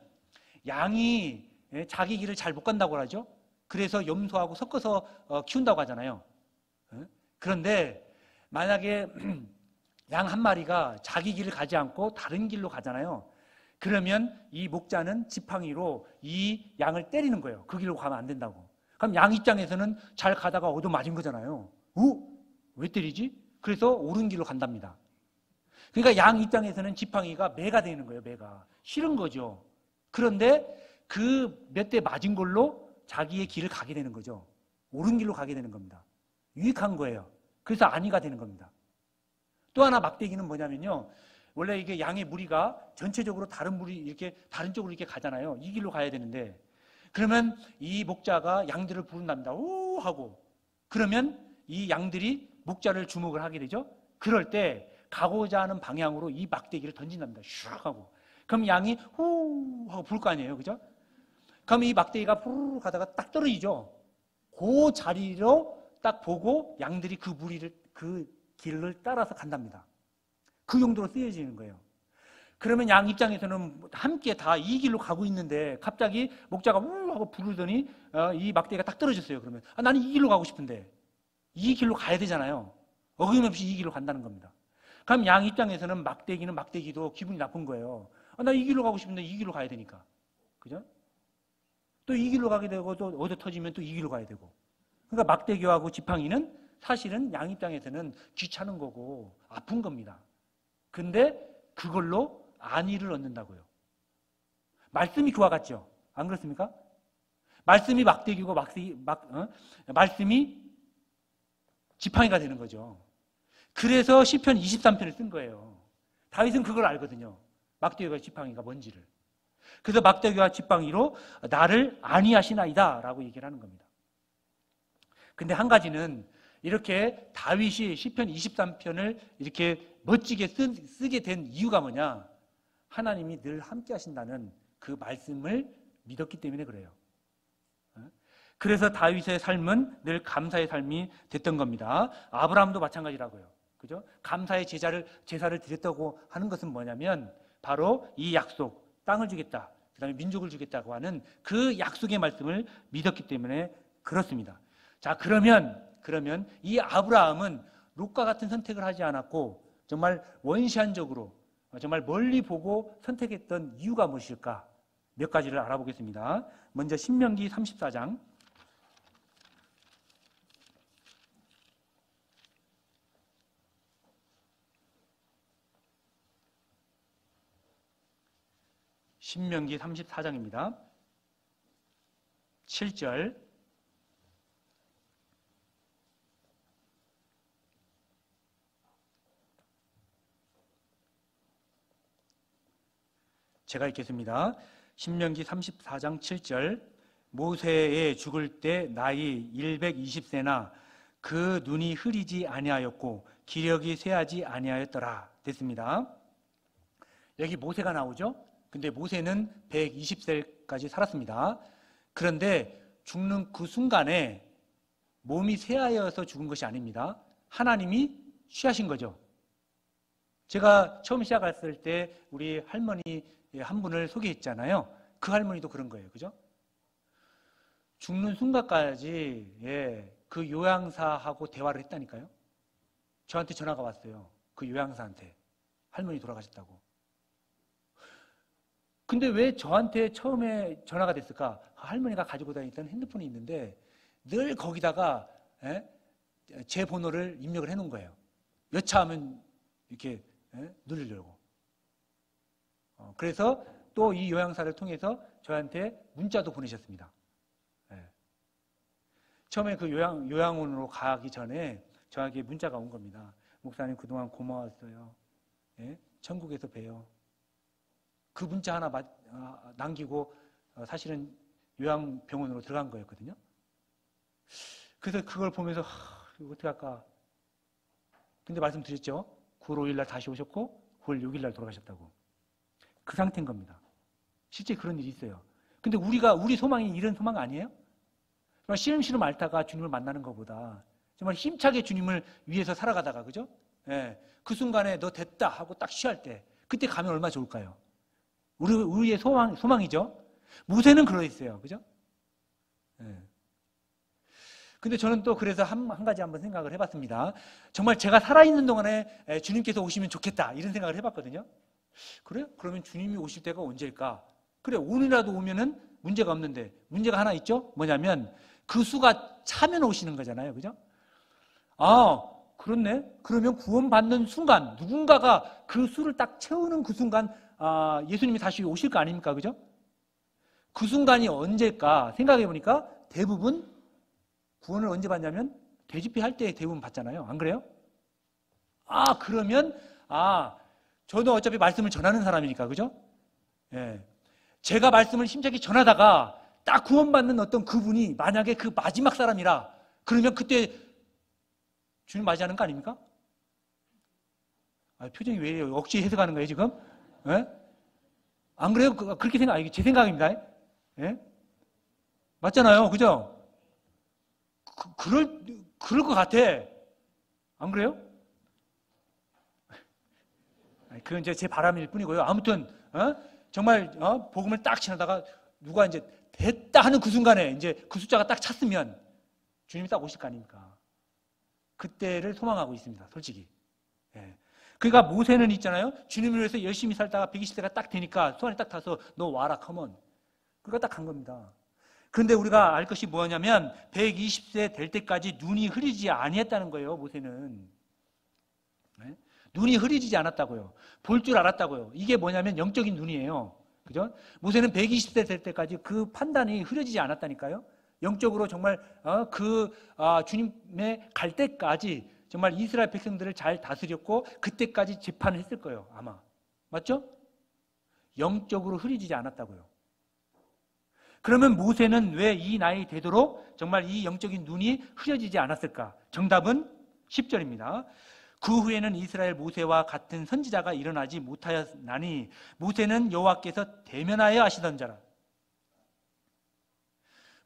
양이 자기 길을 잘 못 간다고 하죠. 그래서 염소하고 섞어서 키운다고 하잖아요. 예? 그런데 만약에 양 한 마리가 자기 길을 가지 않고 다른 길로 가잖아요. 그러면 이 목자는 지팡이로 이 양을 때리는 거예요. 그 길로 가면 안 된다고. 그럼 양 입장에서는 잘 가다가 얻어맞은 거잖아요. 왜 때리지? 그래서 옳은 길로 간답니다. 그러니까 양 입장에서는 지팡이가 매가 되는 거예요. 매가. 싫은 거죠. 그런데 그 몇 대 맞은 걸로 자기의 길을 가게 되는 거죠. 옳은 길로 가게 되는 겁니다. 유익한 거예요. 그래서 안위가 되는 겁니다. 또 하나 막대기는 뭐냐면요. 원래 이게 양의 무리가 전체적으로 다른 쪽으로 이렇게 가잖아요. 이 길로 가야 되는데, 그러면 이 목자가 양들을 부른답니다. 오! 하고. 그러면 이 양들이 목자를 주목을 하게 되죠. 그럴 때 가고자 하는 방향으로 이 막대기를 던진답니다. 슉 하고. 그럼 양이 후! 하고 부를 거 아니에요. 그죠? 그럼 이 막대기가 후루룩 가다가 딱 떨어지죠. 그 자리로 딱 보고 양들이 그 길을 따라서 간답니다. 그 용도로 쓰여지는 거예요. 그러면 양 입장에서는 함께 다 이 길로 가고 있는데 갑자기 목자가 우 하고 부르더니 이 막대기가 딱 떨어졌어요. 그러면 나는 이 길로 가고 싶은데 이 길로 가야 되잖아요. 어김없이 이 길로 간다는 겁니다. 그럼 양 입장에서는 막대기는 막대기도 기분이 나쁜 거예요. 나 이 길로 가고 싶은데 이 길로 가야 되니까. 그죠? 또 이 길로 가게 되고 또 얻어 터지면 또 이 길로 가야 되고. 그러니까 막대기하고 지팡이는 사실은 양 입장에서는 귀찮은 거고 아픈 겁니다. 근데 그걸로 안위를 얻는다고요. 말씀이 그와 같죠? 안 그렇습니까? 말씀이 막대기고 말씀이 지팡이가 되는 거죠. 그래서 시편 23편을 쓴 거예요. 다윗은 그걸 알거든요. 막대기와 지팡이가 뭔지를. 그래서 막대기와 지팡이로 나를 안위하시나이다 라고 얘기를 하는 겁니다. 근데 한 가지는 이렇게 다윗이 시편 23편을 이렇게 멋지게 쓰게 된 이유가 뭐냐? 하나님이 늘 함께 하신다는 그 말씀을 믿었기 때문에 그래요. 그래서 다윗의 삶은 늘 감사의 삶이 됐던 겁니다. 아브라함도 마찬가지라고요. 그죠? 감사의 제사를 드렸다고 하는 것은 뭐냐면 바로 이 약속, 땅을 주겠다, 그 다음에 민족을 주겠다고 하는 그 약속의 말씀을 믿었기 때문에 그렇습니다. 자, 그러면 이 아브라함은 롯과 같은 선택을 하지 않았고 정말 원시한적으로 정말 멀리 보고 선택했던 이유가 무엇일까? 몇 가지를 알아보겠습니다. 먼저 신명기 34장. 신명기 34장입니다. 7절. 제가 읽겠습니다. 신명기 34장 7절. 모세의 죽을 때 나이 120세나 그 눈이 흐리지 아니하였고 기력이 쇠하지 아니하였더라. 됐습니다. 여기 모세가 나오죠. 근데 모세는 120세까지 살았습니다. 그런데 죽는 그 순간에 몸이 쇠하여서 죽은 것이 아닙니다. 하나님이 취하신 거죠. 제가 처음 시작했을 때 우리 할머니 한 분을 소개했잖아요. 그 할머니도 그런 거예요. 그죠? 죽는 순간까지 그 요양사하고 대화를 했다니까요. 저한테 전화가 왔어요. 그 요양사한테. 할머니 돌아가셨다고. 근데 왜 저한테 처음에 전화가 됐을까? 할머니가 가지고 다니던 핸드폰이 있는데 늘 거기다가 제 번호를 입력을 해놓은 거예요. 여차하면 이렇게 누르려고. 그래서 또 이 요양사를 통해서 저한테 문자도 보내셨습니다. 처음에 그 요양원으로 가기 전에 저에게 문자가 온 겁니다. 목사님 그동안 고마웠어요. 천국에서 봬요. 그 문자 하나 남기고 사실은 요양병원으로 들어간 거였거든요. 그래서 그걸 보면서 이거 어떻게 할까. 근데 말씀드렸죠. 9월 5일 날 다시 오셨고 9월 6일 날 돌아가셨다고. 그 상태인 겁니다. 실제 그런 일이 있어요. 근데 우리 소망이 이런 소망 아니에요? 정말 시름시름 앓다가 주님을 만나는 것보다 정말 힘차게 주님을 위해서 살아가다가, 그죠? 그 순간에 너 됐다 하고 딱 취할 때 그때 가면 얼마나 좋을까요? 우리의 소망이죠. 모세는 그러했어요. 그죠? 근데 저는 또 그래서 한 가지 한번 생각을 해봤습니다. 정말 제가 살아있는 동안에 주님께서 오시면 좋겠다 이런 생각을 해봤거든요. 그래요? 그러면 주님이 오실 때가 언제일까? 그래, 오늘이라도 오면은 문제가 없는데 문제가 하나 있죠? 뭐냐면 그 수가 차면 오시는 거잖아요. 그죠? 그렇네. 그러면 구원받는 순간 누군가가 그 수를 딱 채우는 그 순간 예수님이 다시 오실 거 아닙니까? 그죠? 그 순간이 언제일까 생각해 보니까 대부분 구원을 언제 받냐면 대집회 할 때 대부분 받잖아요. 안 그래요? 그러면 저도 어차피 말씀을 전하는 사람이니까, 그죠? 제가 말씀을 힘차게 전하다가 딱 구원받는 어떤 그분이 만약에 그 마지막 사람이라 그러면 그때 주님 맞이하는 거 아닙니까? 표정이 왜 이래요? 억지 해석하는 거예요 지금? 안 그래요? 그렇게 이게 제 생각입니다. 맞잖아요, 그죠? 그럴 것 같아. 안 그래요? 그건 이제 제 바람일 뿐이고요. 아무튼 정말 복음을 딱 지나다가 누가 이제 됐다 하는 그 순간에 이제 그 숫자가 딱 찼으면 주님이 딱 오실 거 아닙니까? 그때를 소망하고 있습니다. 솔직히. 그러니까 모세는 있잖아요. 주님을 위해서 열심히 살다가 120세가 딱 되니까 손에 딱 타서 너 와라, 컴온. 그거 딱 간 겁니다. 그런데 우리가 알 것이 뭐냐면 120세 될 때까지 눈이 흐리지 아니했다는 거예요. 모세는. 눈이 흐리지 않았다고요. 볼 줄 알았다고요. 이게 뭐냐면 영적인 눈이에요. 그죠? 모세는 120세 될 때까지 그 판단이 흐려지지 않았다니까요. 영적으로 정말 주님의 갈 때까지 정말 이스라엘 백성들을 잘 다스렸고 그때까지 재판을 했을 거예요. 아마. 맞죠? 영적으로 흐려지지 않았다고요. 그러면 모세는 왜 이 나이 되도록 정말 이 영적인 눈이 흐려지지 않았을까? 정답은 10절입니다. 그 후에는 이스라엘 모세와 같은 선지자가 일어나지 못하였나니 모세는 여호와께서 대면하여 하시던 자라.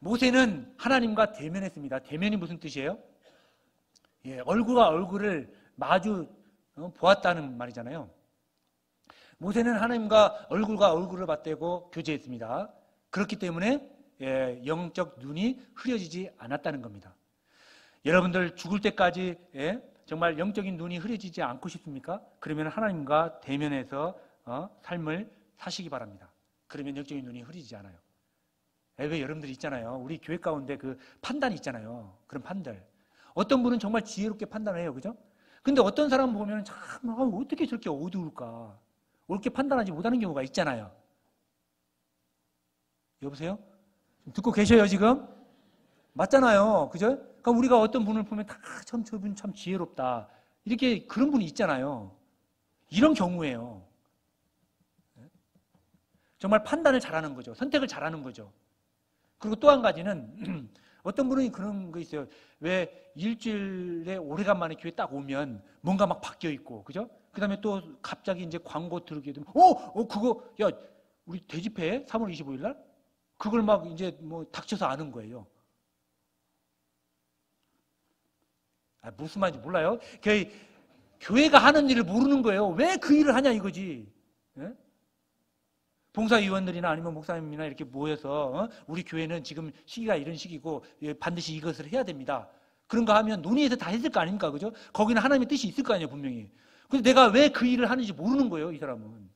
모세는 하나님과 대면했습니다. 대면이 무슨 뜻이에요? 얼굴과 얼굴을 마주 보았다는 말이잖아요. 모세는 하나님과 얼굴을 맞대고 교제했습니다. 그렇기 때문에 영적 눈이 흐려지지 않았다는 겁니다. 여러분들 죽을 때까지 정말 영적인 눈이 흐려지지 않고 싶습니까? 그러면 하나님과 대면해서 삶을 사시기 바랍니다. 그러면 영적인 눈이 흐리지 않아요. 왜 여러분들 있잖아요. 우리 교회 가운데 그 판단이 있잖아요. 그런 판들. 어떤 분은 정말 지혜롭게 판단해요. 그죠? 근데 어떤 사람 보면 참, 어떻게 저렇게 어두울까? 옳게 판단하지 못하는 경우가 있잖아요. 여보세요? 듣고 계셔요, 지금? 맞잖아요. 그죠? 그러니까 우리가 어떤 분을 보면 참, 저분 참 지혜롭다. 이렇게 그런 분이 있잖아요. 이런 경우에요. 정말 판단을 잘하는 거죠. 선택을 잘하는 거죠. 그리고 또 한 가지는 어떤 분은 그런 거 있어요. 왜 일주일에 오래간만에 교회 딱 오면 뭔가 막 바뀌어 있고, 그죠? 그 다음에 또 갑자기 이제 광고 들게 되면, 그거, 야, 우리 대집회 3월 25일 날? 그걸 막 이제 뭐 닥쳐서 아는 거예요. 무슨 말인지 몰라요? 교회가 하는 일을 모르는 거예요. 왜 그 일을 하냐 이거지. 예? 봉사위원들이나 아니면 목사님이나 이렇게 모여서 우리 교회는 지금 시기가 이런 시기고 반드시 이것을 해야 됩니다. 그런가 하면 논의해서 다 했을 거 아닙니까? 그죠? 거기는 하나님의 뜻이 있을 거 아니에요, 분명히. 근데 내가 왜 그 일을 하는지 모르는 거예요, 이 사람은.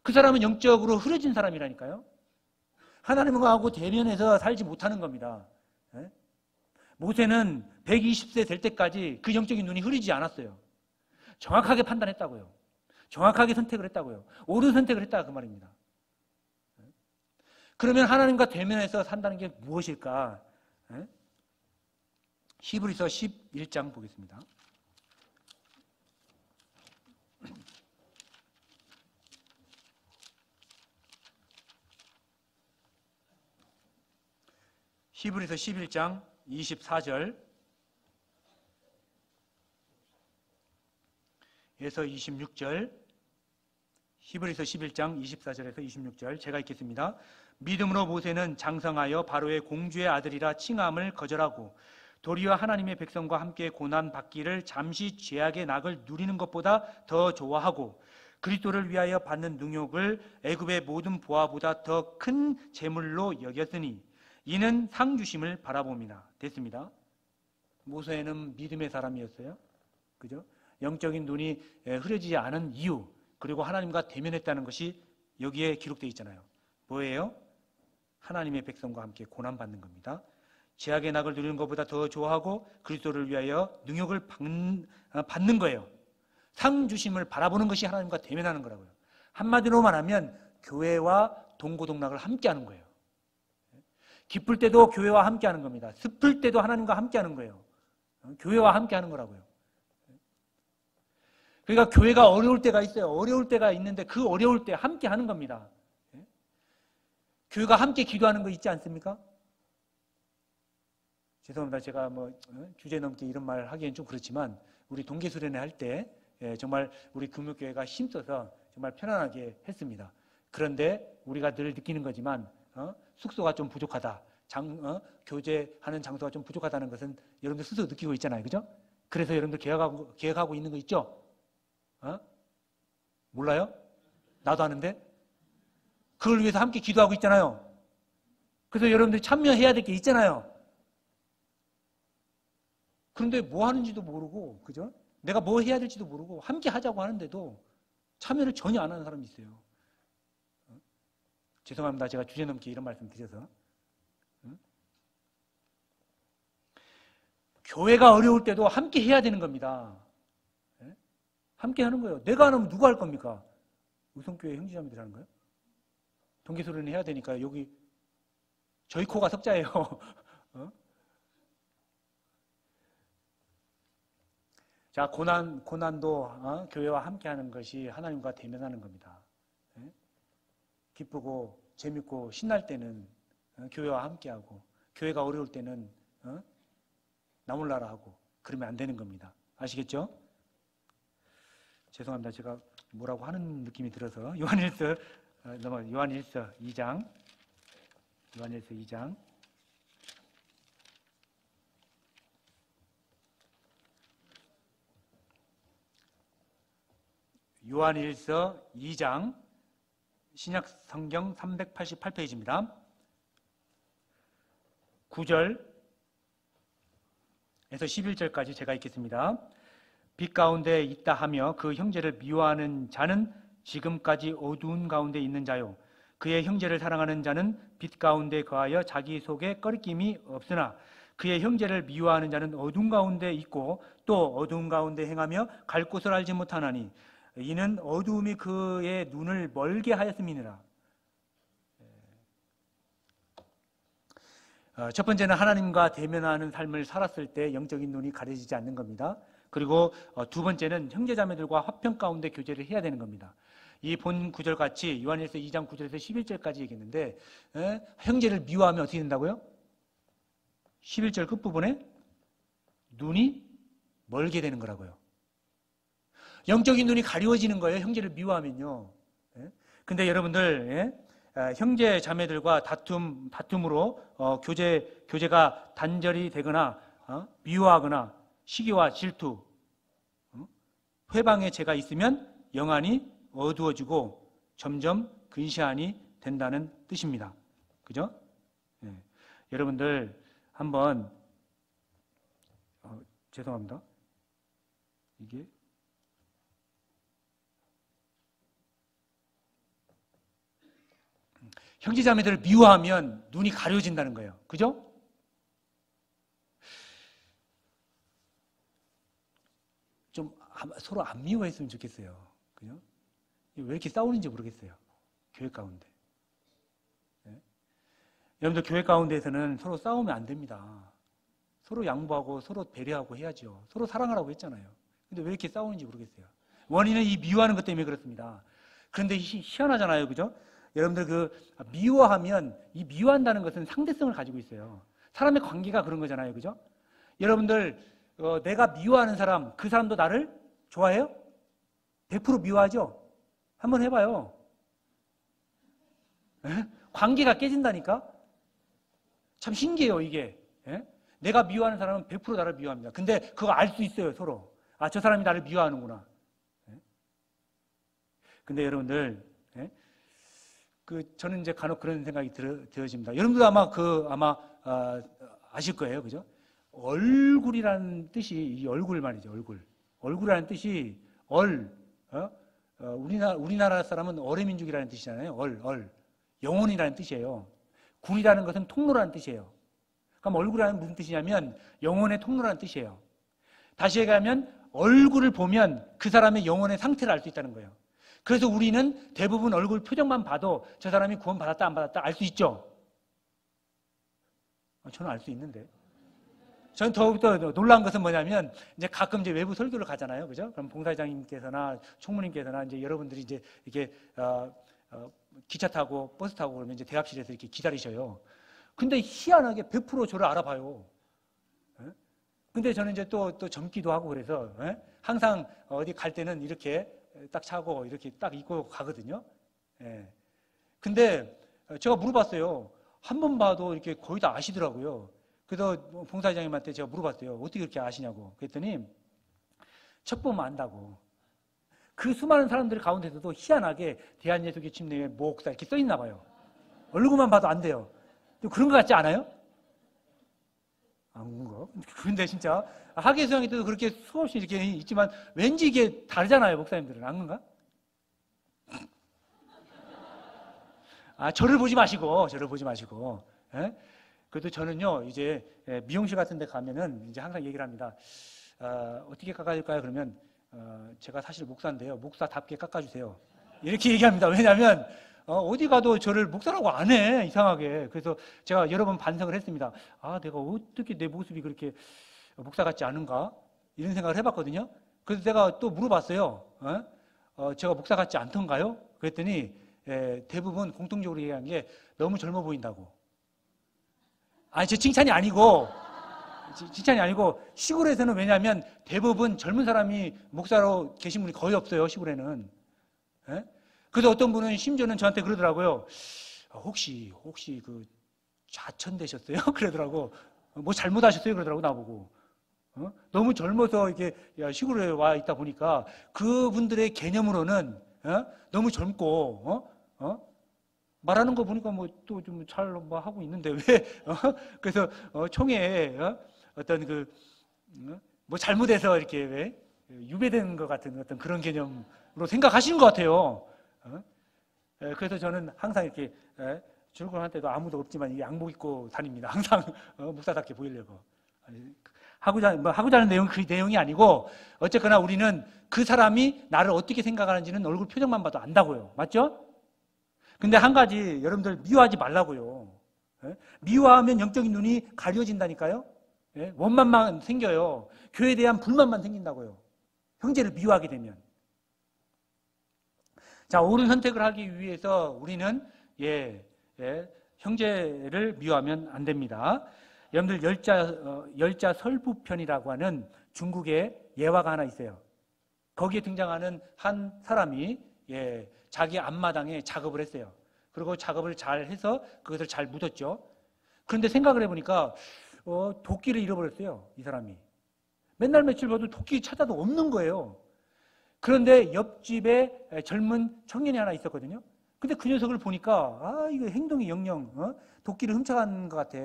그 사람은 영적으로 흐려진 사람이라니까요. 하나님하고 대면해서 살지 못하는 겁니다. 예? 모세는 120세 될 때까지 그 영적인 눈이 흐리지 않았어요. 정확하게 판단했다고요. 정확하게 선택을 했다고요. 옳은 선택을 했다 그 말입니다. 그러면 하나님과 대면해서 산다는 게 무엇일까? 히브리서 11장 보겠습니다. 히브리서 11장 24절 에서 26절, 히브리서 11장 24절에서 26절 제가 읽겠습니다. 믿음으로 모세는 장성하여 바로의 공주의 아들이라 칭함을 거절하고 도리어 하나님의 백성과 함께 고난받기를 잠시 죄악의 낙을 누리는 것보다 더 좋아하고 그리스도를 위하여 받는 능욕을 애굽의 모든 보화보다 더 큰 재물로 여겼으니 이는 상 주심을 바라봅니다. 됐습니다. 모세는 믿음의 사람이었어요. 그죠? 영적인 눈이 흐려지지 않은 이유, 그리고 하나님과 대면했다는 것이 여기에 기록되어 있잖아요. 뭐예요? 하나님의 백성과 함께 고난받는 겁니다. 죄악의 낙을 누리는 것보다 더 좋아하고 그리스도를 위하여 능욕을 받는 거예요. 상 주심을 바라보는 것이 하나님과 대면하는 거라고요. 한마디로 말하면 교회와 동고동락을 함께 하는 거예요. 기쁠 때도 교회와 함께 하는 겁니다. 슬플 때도 하나님과 함께 하는 거예요. 교회와 함께 하는 거라고요. 그러니까 교회가 어려울 때가 있어요. 어려울 때가 있는데 그 어려울 때 함께 하는 겁니다. 교회가 함께 기도하는 거 있지 않습니까? 죄송합니다. 제가 주제 넘게 이런 말 하기엔 좀 그렇지만 우리 동계수련회 할 때 정말 우리 금요교회가 힘써서 정말 편안하게 했습니다. 그런데 우리가 늘 느끼는 거지만 숙소가 좀 부족하다. 교제하는 장소가 좀 부족하다는 것은 여러분들 스스로 느끼고 있잖아요. 그죠? 그래서 여러분들 계획하고 있는 거 있죠? 몰라요? 나도 아는데? 그걸 위해서 함께 기도하고 있잖아요. 그래서 여러분들이 참여해야 될 게 있잖아요. 그런데 뭐 하는지도 모르고, 그죠? 내가 뭐 해야 될지도 모르고 함께 하자고 하는데도 참여를 전혀 안 하는 사람이 있어요. 죄송합니다. 제가 주제 넘게 이런 말씀 드려서. 교회가 어려울 때도 함께 해야 되는 겁니다. 함께 하는 거예요. 내가 안 하면 누가 할 겁니까? 의성교회 형제자매들이 하는 거예요? 동계수련회 해야 되니까 여기 저희 코가 석자예요. 자, 고난도 교회와 함께 하는 것이 하나님과 대면하는 겁니다. 기쁘고 재밌고 신날 때는 교회와 함께하고 교회가 어려울 때는 나몰라라 하고 그러면 안 되는 겁니다. 아시겠죠? 죄송합니다. 제가 뭐라고 하는 느낌이 들어서 요한일서 2장 요한일서 2장 요한일서 2장 신약 성경 388페이지입니다. 9절에서 11절까지 제가 읽겠습니다. 빛 가운데 있다 하며 그 형제를 미워하는 자는 지금까지 어두운 가운데 있는 자요. 그의 형제를 사랑하는 자는 빛 가운데 거하여 자기 속에 꺼리낌이 없으나 그의 형제를 미워하는 자는 어두운 가운데 있고 또 어두운 가운데 행하며 갈 곳을 알지 못하나니 이는 어두움이 그의 눈을 멀게 하였음이니라. 첫 번째는 하나님과 대면하는 삶을 살았을 때 영적인 눈이 가려지지 않는 겁니다. 그리고 두 번째는 형제자매들과 화평 가운데 교제를 해야 되는 겁니다. 이 본 구절같이 요한일서 2장 9절에서 11절까지 얘기했는데 형제를 미워하면 어떻게 된다고요? 11절 끝부분에 눈이 멀게 되는 거라고요. 영적인 눈이 가려워지는 거예요. 형제를 미워하면요. 근데 여러분들 형제 자매들과 다툼으로 교제가 단절이 되거나 미워하거나 시기와 질투, 회방의 죄가 있으면 영안이 어두워지고 점점 근시안이 된다는 뜻입니다. 그죠? 여러분들 한번 죄송합니다. 이게 형제자매들을 미워하면 눈이 가려진다는 거예요. 그죠? 좀 서로 안 미워했으면 좋겠어요. 그죠? 왜 이렇게 싸우는지 모르겠어요. 교회 가운데. 여러분들 교회 가운데에서는 서로 싸우면 안 됩니다. 서로 양보하고 서로 배려하고 해야죠. 서로 사랑하라고 했잖아요. 근데 왜 이렇게 싸우는지 모르겠어요. 원인은 이 미워하는 것 때문에 그렇습니다. 그런데 희한하잖아요. 그죠? 여러분들 미워하면 이 미워한다는 것은 상대성을 가지고 있어요. 사람의 관계가 그런 거잖아요. 그죠? 여러분들 내가 미워하는 사람, 그 사람도 나를 좋아해요? 100% 미워하죠? 한번 해봐요. 관계가 깨진다니까? 참 신기해요, 이게. 내가 미워하는 사람은 100% 나를 미워합니다. 근데 그거 알 수 있어요, 서로. 아, 저 사람이 나를 미워하는구나. 근데 여러분들, 저는 이제 간혹 그런 생각이 들어집니다. 여러분들 아마 아실 거예요, 그죠? 얼굴이라는 뜻이, 이 얼굴 말이죠, 얼굴. 얼굴이라는 뜻이, 우리나라 사람은 얼의 민족이라는 뜻이잖아요. 영혼이라는 뜻이에요. 굴이라는 것은 통로라는 뜻이에요. 그럼 얼굴이라는 무슨 뜻이냐면 영혼의 통로라는 뜻이에요. 다시 얘기하면 얼굴을 보면 그 사람의 영혼의 상태를 알 수 있다는 거예요. 그래서 우리는 대부분 얼굴 표정만 봐도 저 사람이 구원 받았다 안 받았다 알 수 있죠. 저는 알 수 있는데. 저는 더욱더 놀라운 것은 뭐냐면 이제 가끔 이제 외부 설교를 가잖아요, 그죠? 그럼 봉사장님께서나 총무님께서나 이제 여러분들이 이제 이렇게 기차 타고 버스 타고 그러면 이제 대합실에서 이렇게 기다리셔요. 근데 희한하게 100% 저를 알아봐요. 근데 저는 이제 또 젊기도 하고 그래서 항상 어디 갈 때는 이렇게 딱 차고 이렇게 딱 입고 가거든요. 근데 제가 물어봤어요. 한 번 봐도 이렇게 거의 다 아시더라고요. 그래서 봉사장님한테 제가 물어봤어요. 어떻게 그렇게 아시냐고. 그랬더니 척 보면 안다고. 그 수많은 사람들 가운데서도 희한하게 대한예수교침례회 목사 이렇게 써 있나 봐요. 얼굴만 봐도 안 돼요. 그런 것 같지 않아요? 안 그런가? 그런데 진짜 학예수양이 때도 그렇게 수없이 이렇게 있지만 왠지 이게 다르잖아요, 목사님들은. 안 그런가? 저를 보지 마시고. 그래도 저는요, 이제 미용실 같은 데 가면은 이제 항상 얘기를 합니다. 어떻게 깎아줄까요? 그러면 제가 사실 목사인데요. 목사답게 깎아주세요. 이렇게 얘기합니다. 왜냐하면 어디 가도 저를 목사라고 안 해, 이상하게. 그래서 제가 여러 번 반성을 했습니다. 내가 어떻게 내 모습이 그렇게 목사 같지 않은가? 이런 생각을 해봤거든요. 그래서 제가 또 물어봤어요. 제가 목사 같지 않던가요? 그랬더니 대부분 공통적으로 얘기한 게 너무 젊어 보인다고. 제 칭찬이 아니고 시골에서는 왜냐하면 대부분 젊은 사람이 목사로 계신 분이 거의 없어요, 시골에는. 그래서 어떤 분은 심지어는 저한테 그러더라고요. 혹시 그 좌천되셨어요? 그러더라고. 뭐 잘못하셨어요? 그러더라고, 나보고. 너무 젊어서 이렇게 시골에 와 있다 보니까 그분들의 개념으로는 너무 젊고 말하는 거 보니까 뭐 또 좀 잘 뭐 하고 있는데 왜? 그래서 총회에 어떤 뭐 잘못해서 이렇게 왜 유배된 것 같은 어떤 그런 개념으로 생각하시는 것 같아요. 그래서 저는 항상 이렇게 출근할 때도 아무도 없지만 이 양복 입고 다닙니다. 항상 목사답게 보이려고. 하고자 하는 내용은 그 내용이 아니고 어쨌거나 우리는 그 사람이 나를 어떻게 생각하는지는 얼굴 표정만 봐도 안다고요. 맞죠? 근데 한 가지 여러분들 미워하지 말라고요. 미워하면 영적인 눈이 가려진다니까요. 원망만 생겨요. 교회에 대한 불만만 생긴다고요. 형제를 미워하게 되면. 자, 옳은 선택을 하기 위해서 우리는 형제를 미워하면 안 됩니다. 여러분들 열자 설부편이라고 하는 중국의 예화가 하나 있어요. 거기에 등장하는 한 사람이 자기 앞마당에 작업을 했어요. 그리고 작업을 잘 해서 그것을 잘 묻었죠. 그런데 생각을 해보니까 도끼를 잃어버렸어요. 이 사람이. 맨날 며칠 봐도 도끼 찾아도 없는 거예요. 그런데 옆집에 젊은 청년이 하나 있었거든요. 근데 그 녀석을 보니까 이거 행동이 영영 도끼를 훔쳐간 것 같아.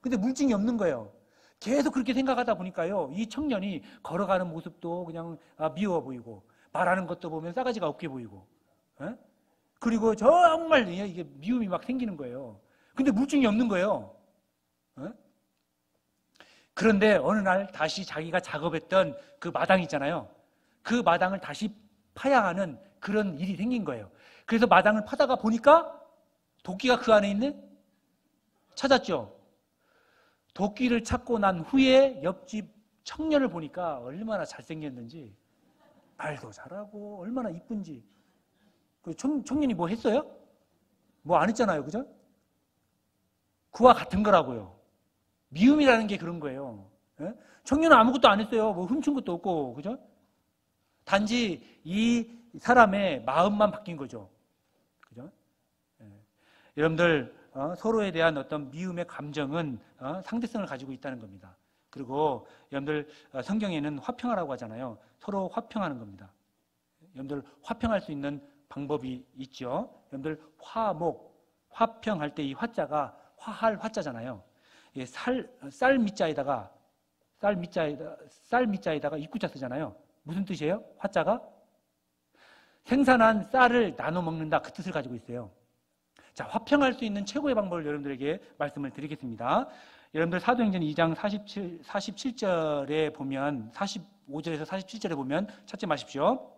근데 물증이 없는 거예요. 계속 그렇게 생각하다 보니까요, 이 청년이 걸어가는 모습도 그냥 미워 보이고 말하는 것도 보면 싸가지가 없게 보이고, 그리고 정말 이게 미움이 막 생기는 거예요. 근데 물증이 없는 거예요. 그런데 어느 날 다시 자기가 작업했던 그 마당 있잖아요. 그 마당을 다시 파야 하는 그런 일이 생긴 거예요. 그래서 마당을 파다가 보니까 도끼가 그 안에 있네? 찾았죠? 도끼를 찾고 난 후에 옆집 청년을 보니까 얼마나 잘생겼는지, 말도 잘하고 얼마나 이쁜지. 그 청년이 뭐 했어요? 뭐 안 했잖아요. 그죠? 그와 같은 거라고요. 미움이라는 게 그런 거예요. 청년은 아무것도 안 했어요. 뭐 훔친 것도 없고. 그죠? 단지 이 사람의 마음만 바뀐 거죠. 그죠? 여러분들, 서로에 대한 어떤 미움의 감정은 상대성을 가지고 있다는 겁니다. 그리고 여러분들, 성경에는 화평하라고 하잖아요. 서로 화평하는 겁니다. 여러분들, 화평할 수 있는 방법이 있죠. 여러분들, 화평할 때 이 화자가 화할 화자잖아요. 쌀 밑자에다가 입구자 쓰잖아요. 무슨 뜻이에요? 화자가? 생산한 쌀을 나눠 먹는다, 그 뜻을 가지고 있어요. 자, 화평할 수 있는 최고의 방법을 여러분들에게 말씀을 드리겠습니다. 여러분들 사도행전 2장 47절에 보면, 45절에서 47절에 보면 찾지 마십시오.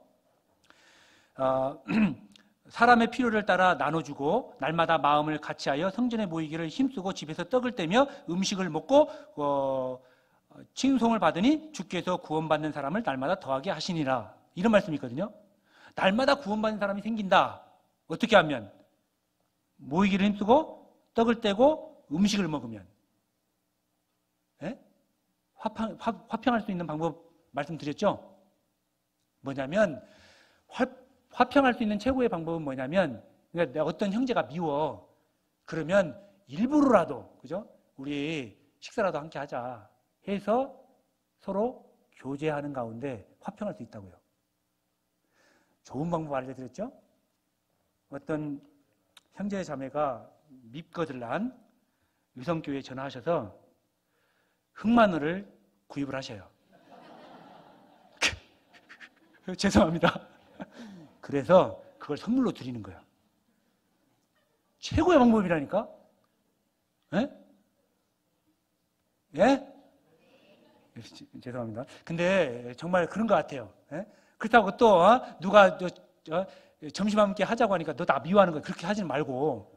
사람의 필요를 따라 나눠주고 날마다 마음을 같이하여 성전에 모이기를 힘쓰고 집에서 떡을 떼며 음식을 먹고 칭송을 받으니 주께서 구원받는 사람을 날마다 더하게 하시니라. 이런 말씀이 있거든요. 날마다 구원받는 사람이 생긴다. 어떻게 하면? 모이기를 힘쓰고 떡을 떼고 음식을 먹으면. 화평할 수 있는 방법 말씀드렸죠? 뭐냐면 화평할 수 있는 최고의 방법은 뭐냐면, 그러니까 어떤 형제가 미워. 그러면 일부러라도, 그죠? 우리 식사라도 함께 하자 해서 서로 교제하는 가운데 화평할 수 있다고요. 좋은 방법 알려드렸죠? 어떤 형제 자매가 밉거들 난 유성교회에 전화하셔서 흑마늘을 구입을 하셔요. 죄송합니다. 그래서 그걸 선물로 드리는 거예요. 최고의 방법이라니까? 예? 죄송합니다. 근데 정말 그런 것 같아요. 그렇다고 또 누가 점심 함께 하자고 하니까 너 나 미워하는 거야. 그렇게 하지 말고.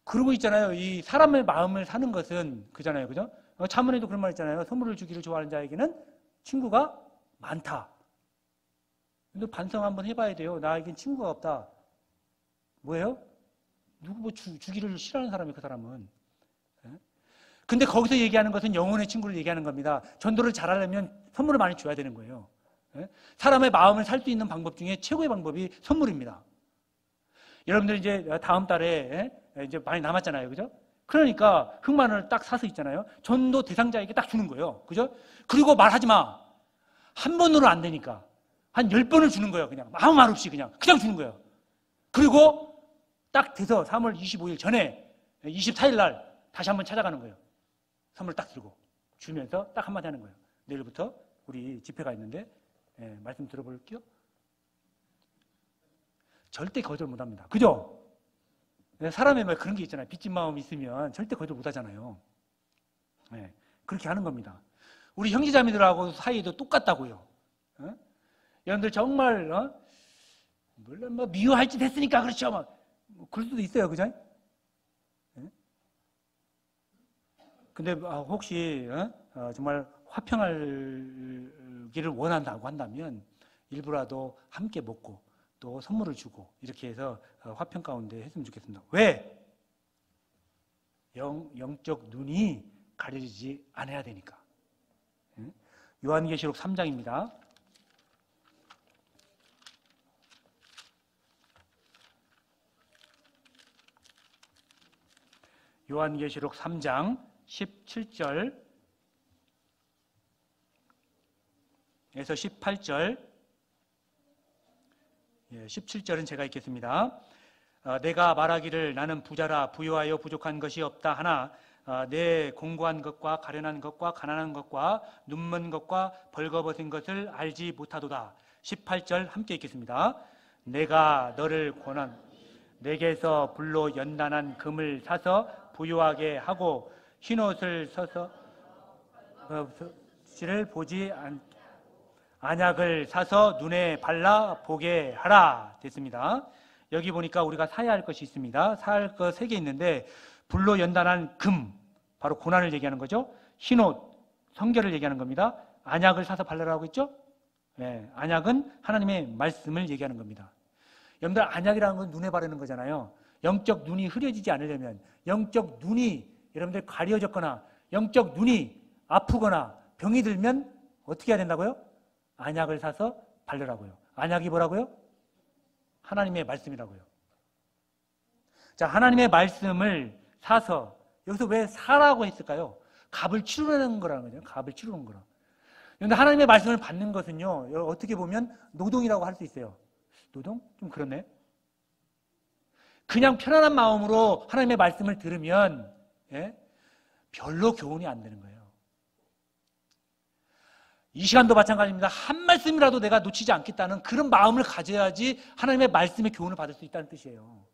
그러고 있잖아요. 이 사람의 마음을 사는 것은 그잖아요. 그죠? 자문에도 그런 말 있잖아요. 선물을 주기를 좋아하는 자에게는 친구가 많다. 근데 반성 한번 해봐야 돼요. 나에겐 친구가 없다. 뭐예요? 누구 뭐 주기를 싫어하는 사람이 그 사람은. 근데 거기서 얘기하는 것은 영혼의 친구를 얘기하는 겁니다. 전도를 잘하려면 선물을 많이 줘야 되는 거예요. 사람의 마음을 살 수 있는 방법 중에 최고의 방법이 선물입니다. 여러분들 이제 다음 달에 이제 많이 남았잖아요. 그죠? 그러니까 흑마늘을 딱 사서 있잖아요. 전도 대상자에게 딱 주는 거예요. 그죠? 그리고 말하지 마. 한 번으로 안 되니까. 한 10번을 주는 거예요. 그냥 아무 말 없이 그냥 주는 거예요. 그리고 딱 돼서 3월 25일 전에 24일 날 다시 한번 찾아가는 거예요. 선물 딱 들고 주면서 딱 한마디 하는 거예요. 내일부터 우리 집회가 있는데 말씀 들어볼게요. 절대 거절 못합니다. 그죠? 사람의 뭐 그런 게 있잖아요. 빚진 마음이 있으면 절대 거절 못하잖아요. 그렇게 하는 겁니다. 우리 형제자매들하고 사이도 똑같다고요. 여러분들 정말 물론 뭐 미워할 짓 했으니까 그렇죠. 뭐 그럴 수도 있어요, 그죠? 근데 혹시 정말 화평하기를 원한다고 한다면 일부라도 함께 먹고 또 선물을 주고 이렇게 해서 화평 가운데 했으면 좋겠습니다. 왜? 영적 눈이 가려지지 않아야 되니까. 요한계시록 3장입니다. 요한계시록 3장 17절에서 18절, 17절은 제가 읽겠습니다. 내가 말하기를 나는 부자라 부유하여 부족한 것이 없다 하나 내 공고한 것과 가련한 것과 가난한 것과 눈먼 것과 벌거벗은 것을 알지 못하도다. 18절 함께 읽겠습니다. 내가 너를 권한 내게서 불로 연단한 금을 사서 부유하게 하고 흰옷을 써서 를 보지 안약을 사서 눈에 발라 보게 하라 됐습니다. 여기 보니까 우리가 사야 할 것이 있습니다. 사야 할 것 3개 있는데 불로 연단한 금, 바로 고난을 얘기하는 거죠. 흰옷, 성결을 얘기하는 겁니다. 안약을 사서 발라라고 했죠. 안약은 하나님의 말씀을 얘기하는 겁니다. 여러분들 안약이라는 건 눈에 바르는 거잖아요. 영적 눈이 흐려지지 않으려면, 영적 눈이 여러분들 가려졌거나 영적 눈이 아프거나 병이 들면 어떻게 해야 된다고요? 안약을 사서 바르라고요. 안약이 뭐라고요? 하나님의 말씀이라고요. 자, 하나님의 말씀을 사서, 여기서 왜 사라고 했을까요? 값을 치르는 거라는 거죠. 값을 치르는 거라. 그런데 하나님의 말씀을 받는 것은요, 어떻게 보면 노동이라고 할 수 있어요. 노동? 좀 그렇네. 그냥 편안한 마음으로 하나님의 말씀을 들으면 별로 교훈이 안 되는 거예요. 이 시간도 마찬가지입니다. 한 말씀이라도 내가 놓치지 않겠다는 그런 마음을 가져야지 하나님의 말씀의 교훈을 받을 수 있다는 뜻이에요.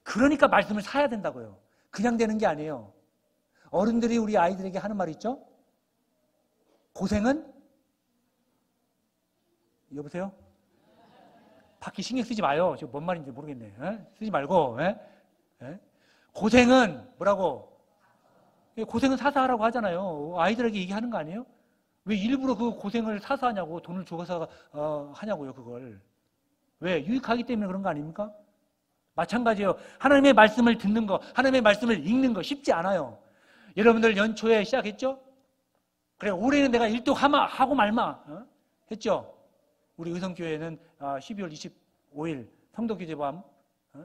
그러니까 말씀을 사야 된다고요. 그냥 되는 게 아니에요. 어른들이 우리 아이들에게 하는 말이 있죠? 고생은? 여보세요? 밖에 신경 쓰지 마요. 저 뭔 말인지 모르겠네. 쓰지 말고. 고생은 뭐라고? 고생은 사서 하라고 하잖아요. 아이들에게 얘기하는 거 아니에요? 왜 일부러 그 고생을 사서 하냐고, 돈을 주고서 하냐고요, 그걸. 왜? 유익하기 때문에 그런 거 아닙니까? 마찬가지예요. 하나님의 말씀을 듣는 거, 하나님의 말씀을 읽는 거 쉽지 않아요. 여러분들 연초에 시작했죠? 그래, 올해는 내가 일독하고 말마. 했죠? 우리 의성교회는 12월 25일 성도기도밤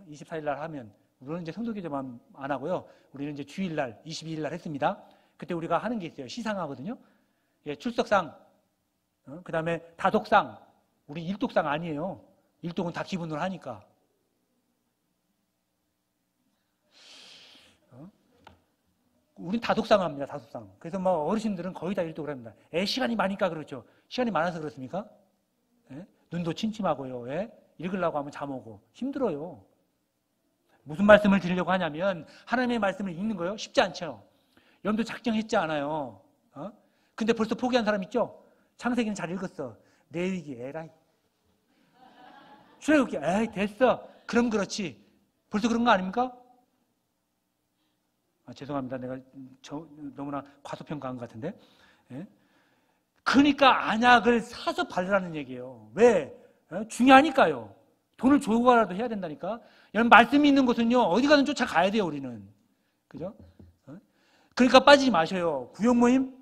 24일 날 하면, 우리는 이제 성도기도밤 안 하고요. 우리는 이제 주일날 22일 날 했습니다. 그때 우리가 하는 게 있어요. 시상하거든요. 출석상, 그 다음에 다독상. 우리 일독상 아니에요. 일독은 다 기분으로 하니까. 우린 다독상 합니다. 다독상. 그래서 뭐 어르신들은 거의 다 일독을 합니다. 시간이 많으니까 그렇죠. 시간이 많아서 그렇습니까? 눈도 침침하고요. 읽으려고 하면 잠 오고 힘들어요. 무슨 말씀을 드리려고 하냐면 하나님의 말씀을 읽는 거요. 쉽지 않죠. 여러분도 작정했지 않아요. 근데 벌써 포기한 사람 있죠? 창세기는 잘 읽었어. 레위기 에라이. 출애굽기 에이 됐어. 그럼 그렇지. 벌써 그런 거 아닙니까? 죄송합니다. 내가 너무나 과소평가한 것 같은데. 그러니까 안약을 사서 바르라는 얘기예요. 왜? 중요하니까요. 돈을 조고라도 해야 된다니까. 여러분 말씀이 있는 곳은요 어디 가든 쫓아가야 돼요. 우리는. 그죠? 그러니까 빠지지 마셔요. 구역 모임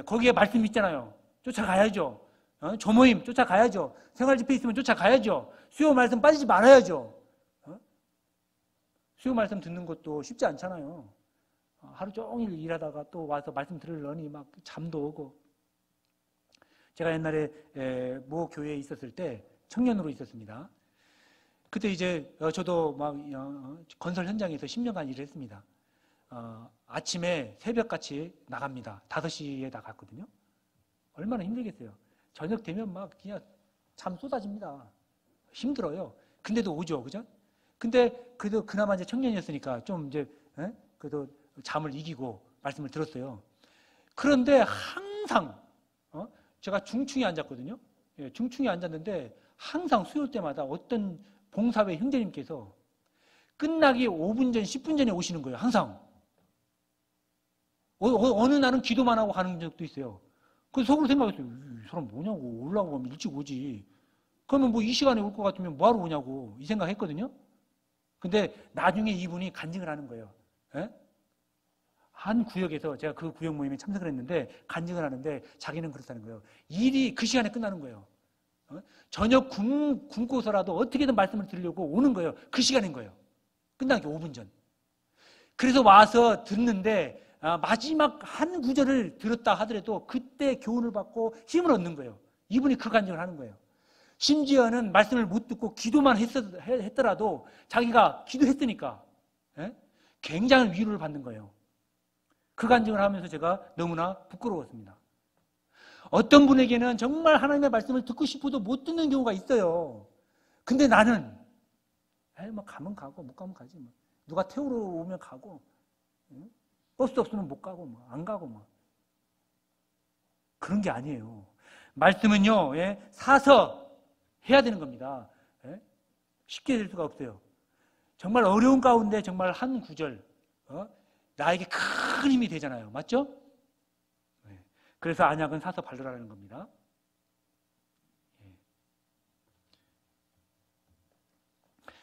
거기에 말씀이 있잖아요. 쫓아가야죠. 조모임 쫓아가야죠. 생활집회 있으면 쫓아가야죠. 수요 말씀 빠지지 말아야죠. 수요 말씀 듣는 것도 쉽지 않잖아요. 하루 종일 일하다가 또 와서 말씀 들으려니 막 잠도 오고. 제가 옛날에 모 교회에 있었을 때 청년으로 있었습니다. 그때 이제 저도 막 건설 현장에서 10년간 일을 했습니다. 아침에 새벽같이 나갑니다. 5시에 나갔거든요. 얼마나 힘들겠어요. 저녁 되면 막 그냥 잠 쏟아집니다. 힘들어요. 근데도 오죠, 그죠? 근데 그래도 그나마 이제 청년이었으니까 좀 이제 그래도 잠을 이기고 말씀을 들었어요. 그런데 항상 제가 중충에 앉았거든요. 예, 중충에 앉았는데 항상 수요 때마다 어떤 봉사회 형제님께서 끝나기 5분 전, 10분 전에 오시는 거예요. 항상. 어느 날은 기도만 하고 가는 적도 있어요. 그래서 속으로 생각했어요. 이 사람 뭐냐고. 오려고 하면 일찍 오지. 그러면 뭐 이 시간에 올 것 같으면 뭐하러 오냐고 이 생각했거든요. 근데 나중에 이분이 간증을 하는 거예요. 예? 한 구역에서 제가 그 구역 모임에 참석을 했는데 간증을 하는데 자기는 그렇다는 거예요. 일이 그 시간에 끝나는 거예요. 저녁 굶고서라도 어떻게든 말씀을 드리려고 오는 거예요. 그 시간인 거예요. 끝나기 5분 전. 그래서 와서 듣는데 마지막 한 구절을 들었다 하더라도 그때 교훈을 받고 힘을 얻는 거예요. 이분이 그 간증을 하는 거예요. 심지어는 말씀을 못 듣고 기도만 했더라도 자기가 기도했으니까 굉장한 위로를 받는 거예요. 그 간증을 하면서 제가 너무나 부끄러웠습니다. 어떤 분에게는 정말 하나님의 말씀을 듣고 싶어도 못 듣는 경우가 있어요. 근데 나는 뭐 가면 가고 못 가면 가지. 뭐. 누가 태우러 오면 가고 버스 없으면 못 가고 뭐. 안 가고 뭐. 그런 게 아니에요. 말씀은요, 사서 해야 되는 겁니다. 쉽게 될 수가 없어요. 정말 어려운 가운데 정말 한 구절 나에게 큰 힘이 되잖아요. 맞죠? 그래서 안약은 사서 바르라는 겁니다.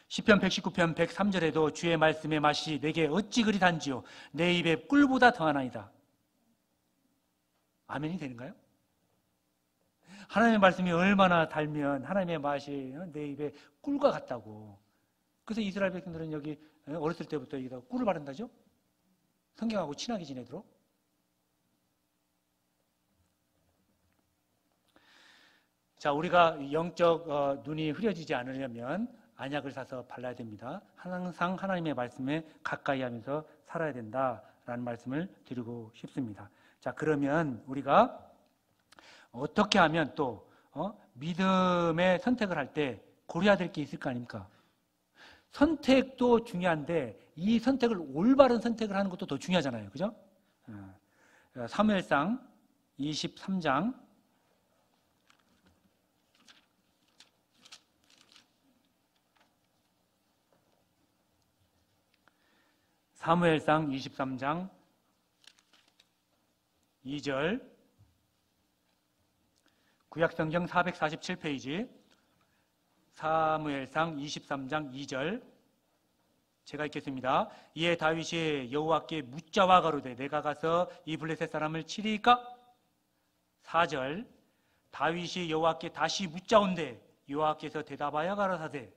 시편 119편 103절에도 주의 말씀의 맛이 내게 어찌 그리 단지요 내 입에 꿀보다 더하나이다. 아멘이 되는가요? 하나님의 말씀이 얼마나 달면 하나님의 맛이 내 입에 꿀과 같다고. 그래서 이스라엘 백성들은 여기 어렸을 때부터 여기다 꿀을 바른다죠? 성경하고 친하게 지내도록. 자, 우리가 영적 눈이 흐려지지 않으려면 안약을 사서 발라야 됩니다. 항상 하나님의 말씀에 가까이 하면서 살아야 된다라는 말씀을 드리고 싶습니다. 자, 그러면 우리가 어떻게 하면 또 믿음의 선택을 할 때 고려해야 될 게 있을 거 아닙니까? 선택도 중요한데 이 선택을 올바른 선택을 하는 것도 더 중요하잖아요. 그죠? 사무엘상 23장 사무엘상 23장 2절 구약성경 447페이지 사무엘상 23장 2절 제가 읽겠습니다. 이에 다윗이 여호와께 묻자와 가로되 내가 가서 이 블레셋 사람을 치리이까? 4절 다윗이 여호와께 다시 묻자온대 여호와께서 대답하여 가라사대.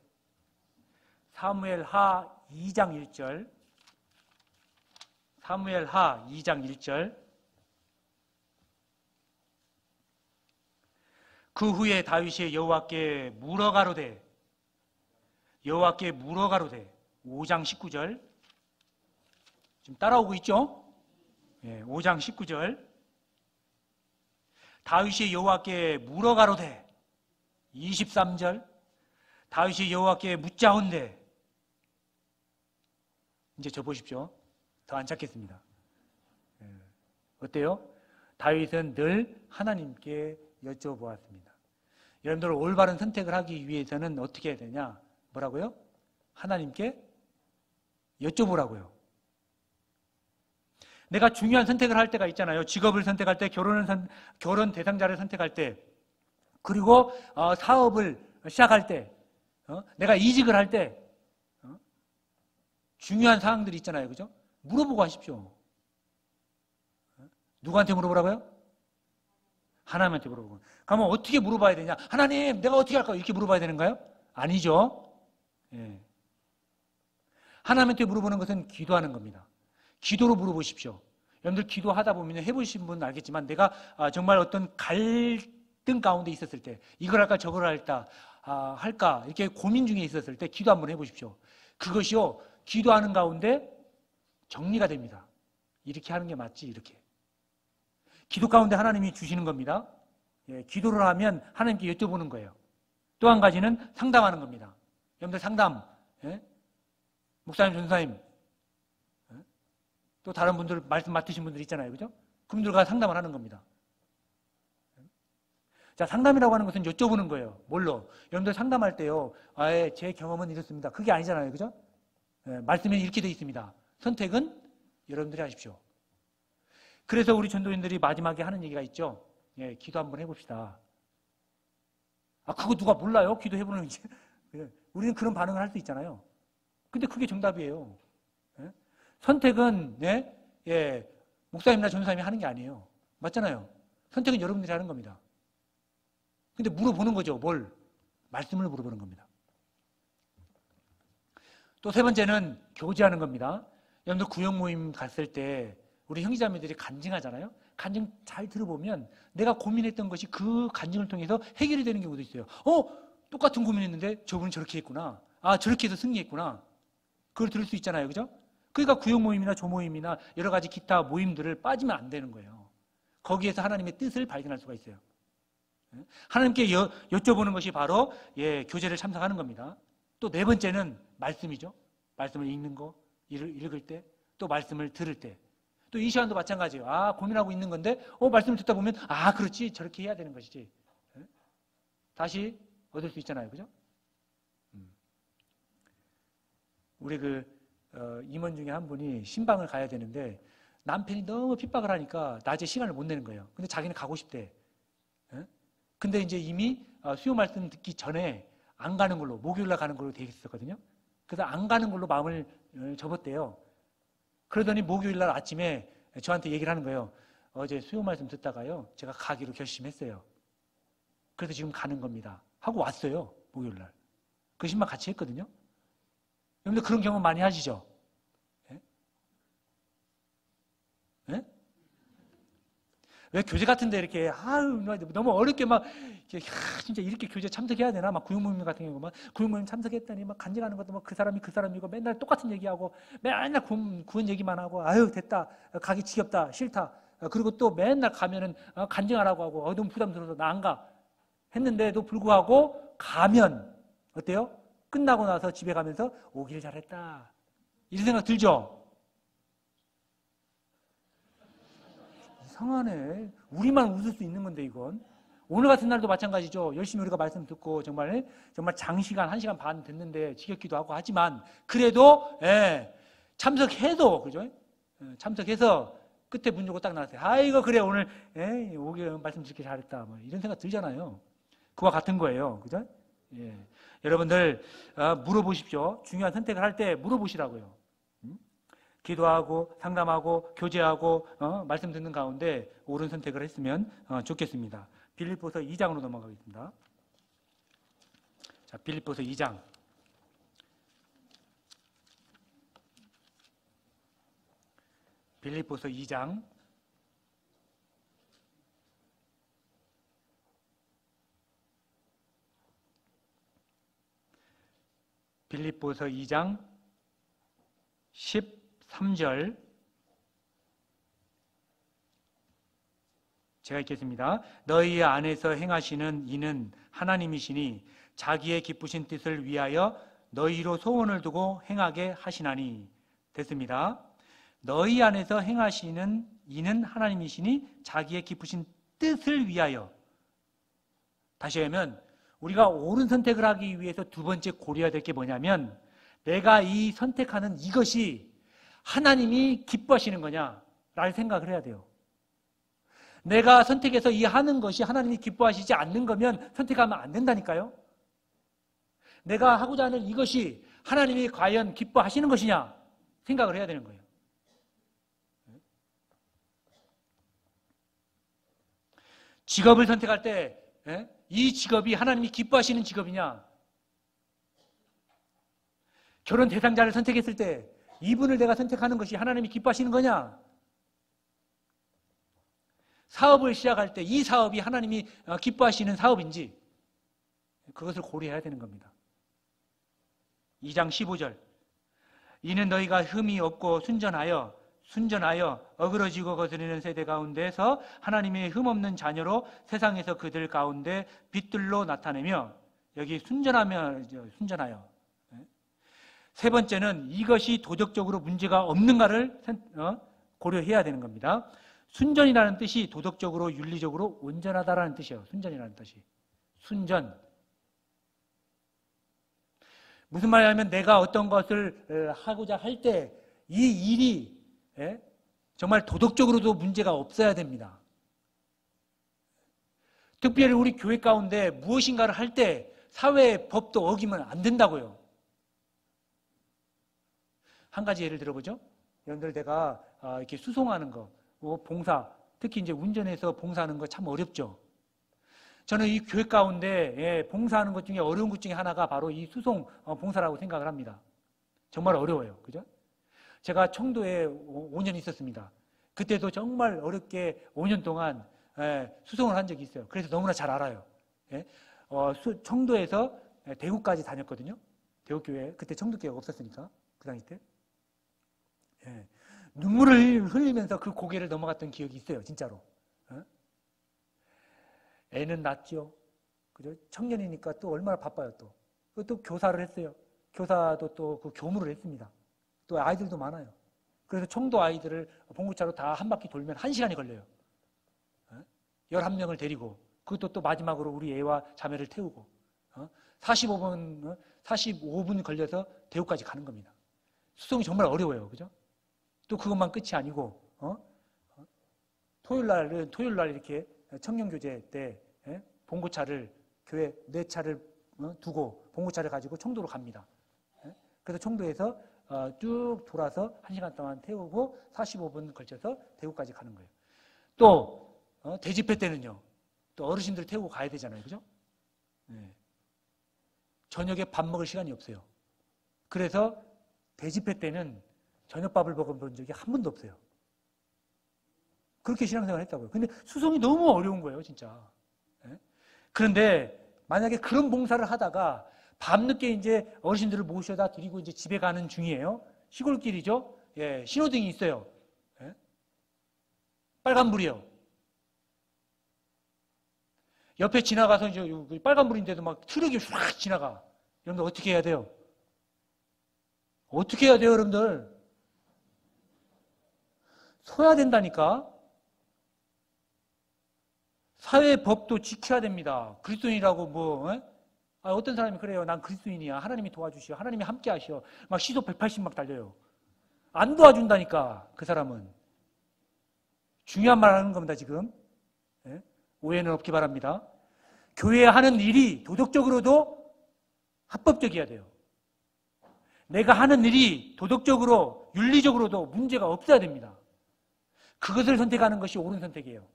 사무엘하 2장 1절 사무엘하 2장 1절 그 후에 다윗이 여호와께 물어가로되 여호와께 물어가로되 5장 19절 지금 따라오고 있죠? 5장 19절 다윗이 여호와께 물어가로되 23절 다윗이 여호와께 묻자온대. 이제 저 보십시오. 더 안 찾겠습니다. 어때요? 다윗은 늘 하나님께 여쭤보았습니다. 여러분들 올바른 선택을 하기 위해서는 어떻게 해야 되냐? 뭐라고요? 하나님께 여쭤보라고요. 내가 중요한 선택을 할 때가 있잖아요. 직업을 선택할 때, 결혼 대상자를 선택할 때, 그리고 사업을 시작할 때, 내가 이직을 할 때, 중요한 사항들이 있잖아요. 그죠? 물어보고 하십시오. 누구한테 물어보라고요? 하나님한테 물어보고. 그러면 어떻게 물어봐야 되냐? 하나님, 내가 어떻게 할까요? 이렇게 물어봐야 되는가요? 아니죠. 하나님한테 물어보는 것은 기도하는 겁니다. 기도로 물어보십시오. 여러분들 기도하다 보면 해보신 분은 알겠지만 내가 정말 어떤 갈등 가운데 있었을 때 이걸 할까 저걸 할까 이렇게 고민 중에 있었을 때 기도 한번 해보십시오. 그것이요 기도하는 가운데 정리가 됩니다. 이렇게 하는 게 맞지 이렇게. 기도 가운데 하나님이 주시는 겁니다. 기도를 하면 하나님께 여쭤보는 거예요. 또 한 가지는 상담하는 겁니다. 여러분들 상담, 목사님, 전사님, 또 다른 분들 말씀 맡으신 분들 있잖아요, 그죠? 그분들과 상담을 하는 겁니다. 자, 상담이라고 하는 것은 여쭤보는 거예요. 뭘로? 여러분들 상담할 때요, 제 경험은 이렇습니다. 그게 아니잖아요, 그죠? 말씀에 이렇게 되어 있습니다. 선택은 여러분들이 하십시오. 그래서 우리 전도인들이 마지막에 하는 얘기가 있죠. 기도 한번 해봅시다. 그거 누가 몰라요? 기도해보는 게. 우리는 그런 반응을 할 수 있잖아요. 근데 그게 정답이에요. 선택은, 목사님이나 전사님이 하는 게 아니에요. 맞잖아요. 선택은 여러분들이 하는 겁니다. 근데 물어보는 거죠. 뭘? 말씀을 물어보는 겁니다. 또 세 번째는 교제하는 겁니다. 여러분들 구역 모임 갔을 때 우리 형제자매들이 간증하잖아요. 간증 잘 들어보면 내가 고민했던 것이 그 간증을 통해서 해결이 되는 경우도 있어요. 똑같은 고민했는데 저분은 저렇게 했구나. 저렇게 해서 승리했구나. 그걸 들을 수 있잖아요. 그죠? 그러니까 구역 모임이나 조모임이나 여러 가지 기타 모임들을 빠지면 안 되는 거예요. 거기에서 하나님의 뜻을 발견할 수가 있어요. 하나님께 여쭤보는 것이 바로 교제를 참석하는 겁니다. 또 네 번째는 말씀이죠. 말씀을 읽는 거, 읽을 때, 또 말씀을 들을 때. 또 이 시간도 마찬가지예요. 고민하고 있는 건데 말씀을 듣다 보면 그렇지, 저렇게 해야 되는 것이지. 다시 얻을 수 있잖아요. 그죠? 우리 임원 중에 한 분이 신방을 가야 되는데 남편이 너무 핍박을 하니까 낮에 시간을 못 내는 거예요. 근데 자기는 가고 싶대. 근데 이제 이미 수요 말씀 듣기 전에 안 가는 걸로, 목요일날 가는 걸로 되어 있었거든요. 그래서 안 가는 걸로 마음을 접었대요. 그러더니 목요일날 아침에 저한테 얘기를 하는 거예요. 어제 수요 말씀 듣다가요, 제가 가기로 결심했어요. 그래서 지금 가는 겁니다. 하고 왔어요. 목요일날. 그 신방 같이 했거든요. 여러분들 그런 경험 많이 하시죠? 왜 교제 같은데 이렇게 너무 어렵게 진짜 이렇게 교제 참석해야 되나? 구역 모임 같은 경우 구역 모임 참석했더니 간증하는 것도 그 사람이 그 사람이고 맨날 똑같은 얘기하고 맨날 구원 얘기만 하고 됐다, 가기 지겹다, 싫다. 그리고 또 맨날 가면은 간증하라고 하고 너무 부담스러워서 나 안 가 했는데도 불구하고 가면 어때요? 끝나고 나서 집에 가면서 오길 잘했다, 이런 생각 들죠? 이상하네. 우리만 웃을 수 있는 건데 이건. 오늘 같은 날도 마찬가지죠. 열심히 우리가 말씀 듣고 정말 장시간 1시간 반 듣는데 지겹기도 하고 하지만 그래도 참석해도, 그죠? 참석해서 끝에 문 열고 딱 나왔어요. 이거 그래, 오늘 오게 말씀 듣기 잘했다, 이런 생각 들잖아요. 그와 같은 거예요. 그죠? 여러분들 물어보십시오. 중요한 선택을 할 때 물어보시라고요. 기도하고 상담하고 교제하고 말씀 듣는 가운데 옳은 선택을 했으면 좋겠습니다. 빌립보서 2장으로 넘어가겠습니다. 자, 빌립보서 2장. 빌립보서 2장. 빌립보서 2장 13절 제가 읽겠습니다. 너희 안에서 행하시는 이는 하나님이시니 자기의 기쁘신 뜻을 위하여 너희로 소원을 두고 행하게 하시나니. 됐습니다. 너희 안에서 행하시는 이는 하나님이시니 자기의 기쁘신 뜻을 위하여. 다시 하면 우리가 옳은 선택을 하기 위해서 두 번째 고려해야 될 게 뭐냐면, 내가 이 선택하는 이것이 하나님이 기뻐하시는 거냐라는 생각을 해야 돼요. 내가 선택해서 이 하는 것이 하나님이 기뻐하시지 않는 거면 선택하면 안 된다니까요. 내가 하고자 하는 이것이 하나님이 과연 기뻐하시는 것이냐 생각을 해야 되는 거예요. 직업을 선택할 때 이 직업이 하나님이 기뻐하시는 직업이냐, 결혼 대상자를 선택했을 때 이분을 내가 선택하는 것이 하나님이 기뻐하시는 거냐, 사업을 시작할 때 이 사업이 하나님이 기뻐하시는 사업인지, 그것을 고려해야 되는 겁니다. 2장 15절. 이는 너희가 흠이 없고 순전하여 순전하여 어그러지고 거스르는 세대 가운데서 하나님의 흠없는 자녀로 세상에서 그들 가운데 빛들로 나타내며, 여기 순전하여. 세 번째는 이것이 도덕적으로 문제가 없는가를 고려해야 되는 겁니다. 순전이라는 뜻이 도덕적으로 윤리적으로 온전하다라는 뜻이에요. 순전이라는 뜻이. 순전. 무슨 말이냐면 내가 어떤 것을 하고자 할 때 이 일이 정말 도덕적으로도 문제가 없어야 됩니다. 특별히 우리 교회 가운데 무엇인가를 할 때 사회의 법도 어기면 안 된다고요. 한 가지 예를 들어보죠. 여러분들 내가 이렇게 수송하는 거, 봉사, 특히 이제 운전해서 봉사하는 거 참 어렵죠. 저는 이 교회 가운데 봉사하는 것 중에 어려운 것 중에 하나가 바로 이 수송 봉사라고 생각을 합니다. 정말 어려워요. 그죠? 제가 청도에 5년 있었습니다. 그때도 정말 어렵게 5년 동안 수송을 한 적이 있어요. 그래서 너무나 잘 알아요. 청도에서 대구까지 다녔거든요. 대구교회. 그때 청도교회가 없었으니까. 그 당시 때. 눈물을 흘리면서 그 고개를 넘어갔던 기억이 있어요. 진짜로. 애는 낳죠. 그죠? 청년이니까 또 얼마나 바빠요. 또 교사를 했어요. 교사도 또 그 교무를 했습니다. 또 아이들도 많아요. 그래서 청도 아이들을 봉구차로 다 한 바퀴 돌면 1시간이 걸려요. 11명을 데리고, 그것도 또 마지막으로 우리 애와 자매를 태우고 45분 걸려서 대구까지 가는 겁니다. 수송이 정말 어려워요. 그죠? 또 그것만 끝이 아니고 토요일 날 이렇게 청년교제 때 봉고차를 교회 4차를 두고 봉고차를 가지고 청도로 갑니다. 그래서 청도에서 쭉 돌아서 1시간 동안 태우고 45분 걸쳐서 대구까지 가는 거예요. 또 대집회 때는요. 또 어르신들 태우고 가야 되잖아요. 그죠? 저녁에 밥 먹을 시간이 없어요. 그래서 대집회 때는 저녁밥을 먹어본 적이 한 번도 없어요. 그렇게 신앙생활을 했다고요. 근데 수송이 너무 어려운 거예요, 진짜. 그런데 만약에 그런 봉사를 하다가 밤늦게 이제 어르신들을 모셔다 드리고 이제 집에 가는 중이에요. 시골길이죠. 신호등이 있어요. 빨간불이요. 옆에 지나가서 이제 빨간불인데도 막 트럭이 확 지나가. 여러분들 어떻게 해야 돼요? 어떻게 해야 돼요, 여러분들? 서야 된다니까. 사회 법도 지켜야 됩니다. 그리스도인이라고 어떤 사람이 그래요. 난 그리스도인이야. 하나님이 도와주시오. 하나님이 함께 하시오. 막 시속 180 막 달려요. 안 도와준다니까, 그 사람은. 중요한 말 하는 겁니다, 지금. 오해는 없기 바랍니다. 교회에 하는 일이 도덕적으로도 합법적이어야 돼요. 내가 하는 일이 도덕적으로, 윤리적으로도 문제가 없어야 됩니다. 그것을 선택하는 것이 옳은 선택이에요.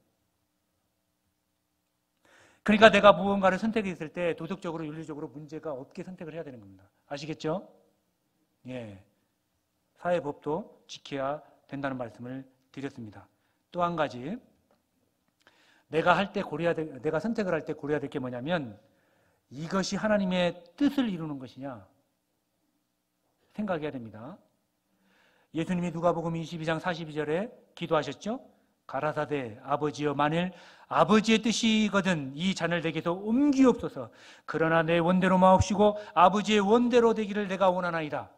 그러니까 내가 무언가를 선택했을 때 도덕적으로, 윤리적으로 문제가 없게 선택을 해야 되는 겁니다. 아시겠죠? 사회법도 지켜야 된다는 말씀을 드렸습니다. 또 한 가지, 내가 선택을 할 때 고려해야 될 게 뭐냐면, 이것이 하나님의 뜻을 이루는 것이냐 생각해야 됩니다. 예수님이 누가복음 22장 42절에 기도하셨죠? 가라사대 아버지여, 만일 아버지의 뜻이거든 이 잔을 내게서 옮기옵소서. 그러나 내 원대로 마옵시고 아버지의 원대로 되기를 내가 원하나이다.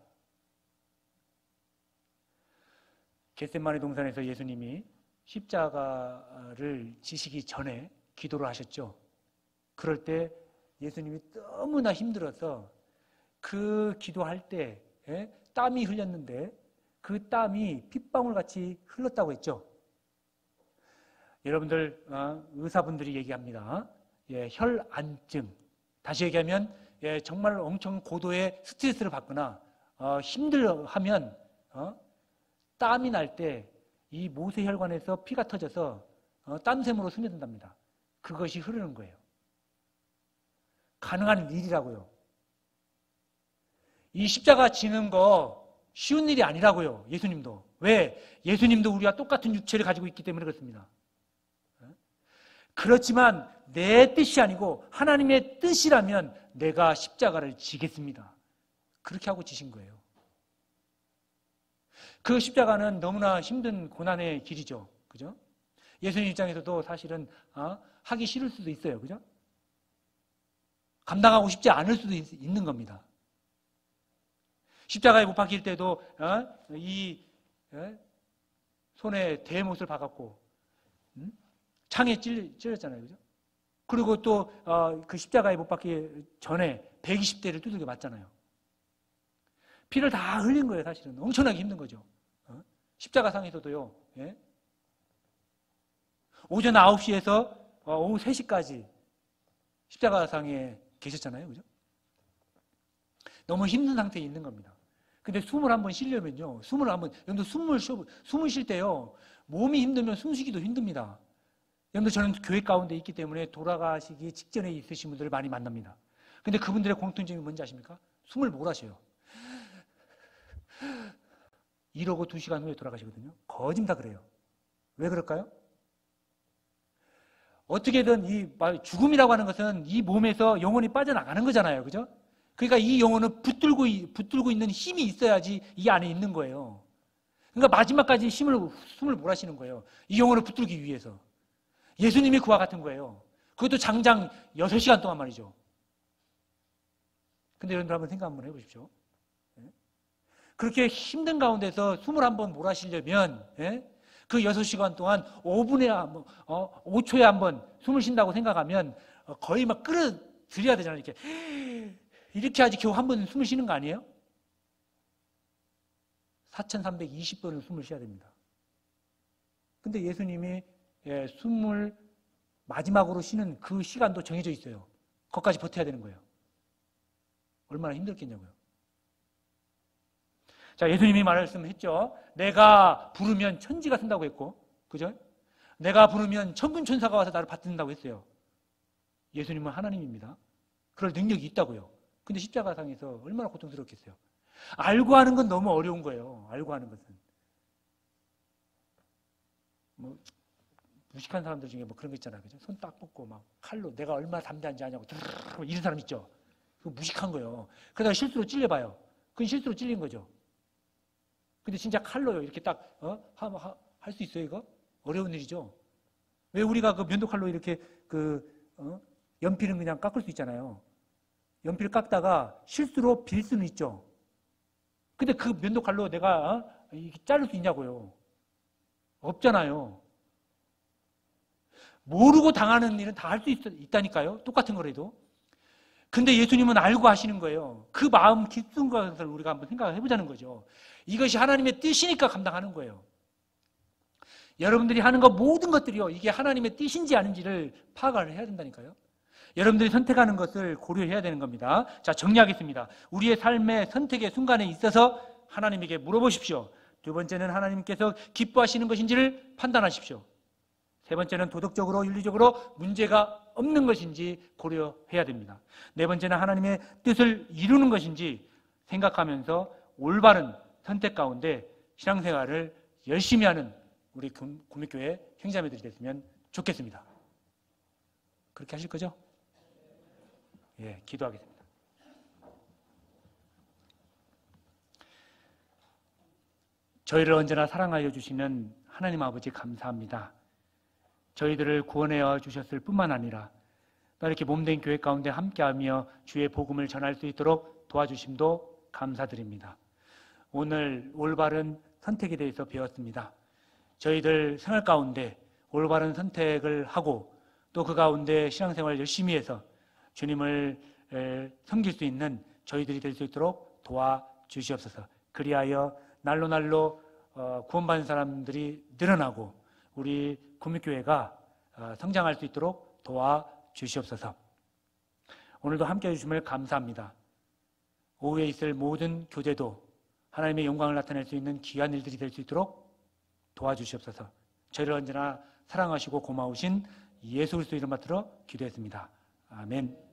겟세마네 동산에서 예수님이 십자가를 지시기 전에 기도를 하셨죠. 그럴 때 예수님이 너무나 힘들어서 그 기도할 때 땀이 흘렸는데 그 땀이 핏방울같이 흘렀다고 했죠. 여러분들 의사분들이 얘기합니다. 혈안증. 다시 얘기하면 정말 엄청 고도의 스트레스를 받거나 힘들어하면 땀이 날 때 이 모세혈관에서 피가 터져서 땀샘으로 스며든답니다. 그것이 흐르는 거예요. 가능한 일이라고요. 이 십자가 지는 거 쉬운 일이 아니라고요. 예수님도. 왜? 예수님도 우리와 똑같은 육체를 가지고 있기 때문에 그렇습니다. 그렇지만 내 뜻이 아니고 하나님의 뜻이라면 내가 십자가를 지겠습니다. 그렇게 하고 지신 거예요. 그 십자가는 너무나 힘든 고난의 길이죠. 그죠? 예수님 입장에서도 사실은 하기 싫을 수도 있어요. 그죠? 감당하고 싶지 않을 수도 있는 겁니다. 십자가에 못 박힐 때도 이 손에 대못을 박았고 창에 찔렸잖아요. 그죠? 그리고 또 그 십자가에 못 박기 전에 120대를 두들겨 맞잖아요. 피를 다 흘린 거예요. 사실은 엄청나게 힘든 거죠. 십자가상에서도요. 예? 오전 9시에서 오후 3시까지 십자가상에 계셨잖아요. 그죠? 너무 힘든 상태에 있는 겁니다. 근데 숨을 한번 쉬려면요. 여러분들 숨을 쉴 때요. 몸이 힘들면 숨쉬기도 힘듭니다. 여러분들 저는 교회 가운데 있기 때문에 돌아가시기 직전에 있으신 분들을 많이 만납니다. 근데 그분들의 공통점이 뭔지 아십니까? 숨을 못 하셔요. 이러고 2시간 후에 돌아가시거든요. 거진 다 그래요. 왜 그럴까요? 어떻게든 이 죽음이라고 하는 것은 이 몸에서 영혼이 빠져나가는 거잖아요. 그죠? 그러니까 이 영혼은 붙들고 있는 힘이 있어야지 이 안에 있는 거예요. 그러니까 마지막까지 숨을 몰아쉬는 거예요. 이 영혼을 붙들기 위해서. 예수님이 그와 같은 거예요. 그것도 장장 6시간 동안 말이죠. 근데 여러분들 한번 생각 한번 해보십시오. 그렇게 힘든 가운데서 숨을 한번 몰아쉬려면 그 6시간 동안 5초에 한번 숨을 쉰다고 생각하면 거의 막 끌어들여야 되잖아요. 이렇게 하지 겨우 한 번 숨을 쉬는 거 아니에요? 4,320번을 숨을 쉬어야 됩니다. 근데 예수님이 숨을 마지막으로 쉬는 그 시간도 정해져 있어요. 거기까지 버텨야 되는 거예요. 얼마나 힘들겠냐고요. 자, 예수님이 말씀했죠. 내가 부르면 천지가 쓴다고 했고, 그죠? 내가 부르면 천군 천사가 와서 나를 받든다고 했어요. 예수님은 하나님입니다. 그럴 능력이 있다고요. 근데 십자가상에서 얼마나 고통스럽겠어요. 알고 하는 건 너무 어려운 거예요. 알고 하는 것은. 무식한 사람들 중에 그런 거 있잖아요. 그죠? 손 딱 뻗고 막 칼로 내가 얼마나 담대한지 아냐고 이런 사람 있죠. 그거 무식한 거예요. 그러다가 실수로 찔려봐요. 그건 실수로 찔린 거죠. 근데 진짜 칼로요. 이렇게 딱 할 수 있어요, 이거? 어려운 일이죠. 왜 우리가 그 면도칼로 이렇게 연필은 그냥 깎을 수 있잖아요. 연필을 깎다가 실수로 빌 수는 있죠. 근데 그 면도칼로 내가 이렇게 자를 수 있냐고요. 없잖아요. 모르고 당하는 일은 다 할 수 있다니까요. 똑같은 거라도. 근데 예수님은 알고 하시는 거예요. 그 마음 깊은 것을 우리가 한번 생각을 해보자는 거죠. 이것이 하나님의 뜻이니까 감당하는 거예요. 여러분들이 하는 것 모든 것들이요. 이게 하나님의 뜻인지 아닌지를 파악을 해야 된다니까요. 여러분들이 선택하는 것을 고려해야 되는 겁니다. 자, 정리하겠습니다. 우리의 삶의 선택의 순간에 있어서 하나님에게 물어보십시오. 두 번째는 하나님께서 기뻐하시는 것인지를 판단하십시오. 세 번째는 도덕적으로 윤리적으로 문제가 없는 것인지 고려해야 됩니다. 네 번째는 하나님의 뜻을 이루는 것인지 생각하면서 올바른 선택 가운데 신앙생활을 열심히 하는 우리 구미교회 형제자매들이 됐으면 좋겠습니다. 그렇게 하실 거죠? 예, 기도하겠습니다. 저희를 언제나 사랑하여 주시는 하나님 아버지 감사합니다. 저희들을 구원하여 주셨을 뿐만 아니라 또 이렇게 몸된 교회 가운데 함께하며 주의 복음을 전할 수 있도록 도와주심도 감사드립니다. 오늘 올바른 선택에 대해서 배웠습니다. 저희들 생활 가운데 올바른 선택을 하고 또 그 가운데 신앙생활 열심히 해서 주님을 섬길 수 있는 저희들이 될 수 있도록 도와주시옵소서. 그리하여 날로 구원받는 사람들이 늘어나고 우리 구미교회가 성장할 수 있도록 도와주시옵소서. 오늘도 함께해 주심을 감사합니다. 오후에 있을 모든 교제도 하나님의 영광을 나타낼 수 있는 귀한 일들이 될 수 있도록 도와주시옵소서. 저희를 언제나 사랑하시고 고마우신 예수 그리스도 이름 받들어 기도했습니다. 아멘.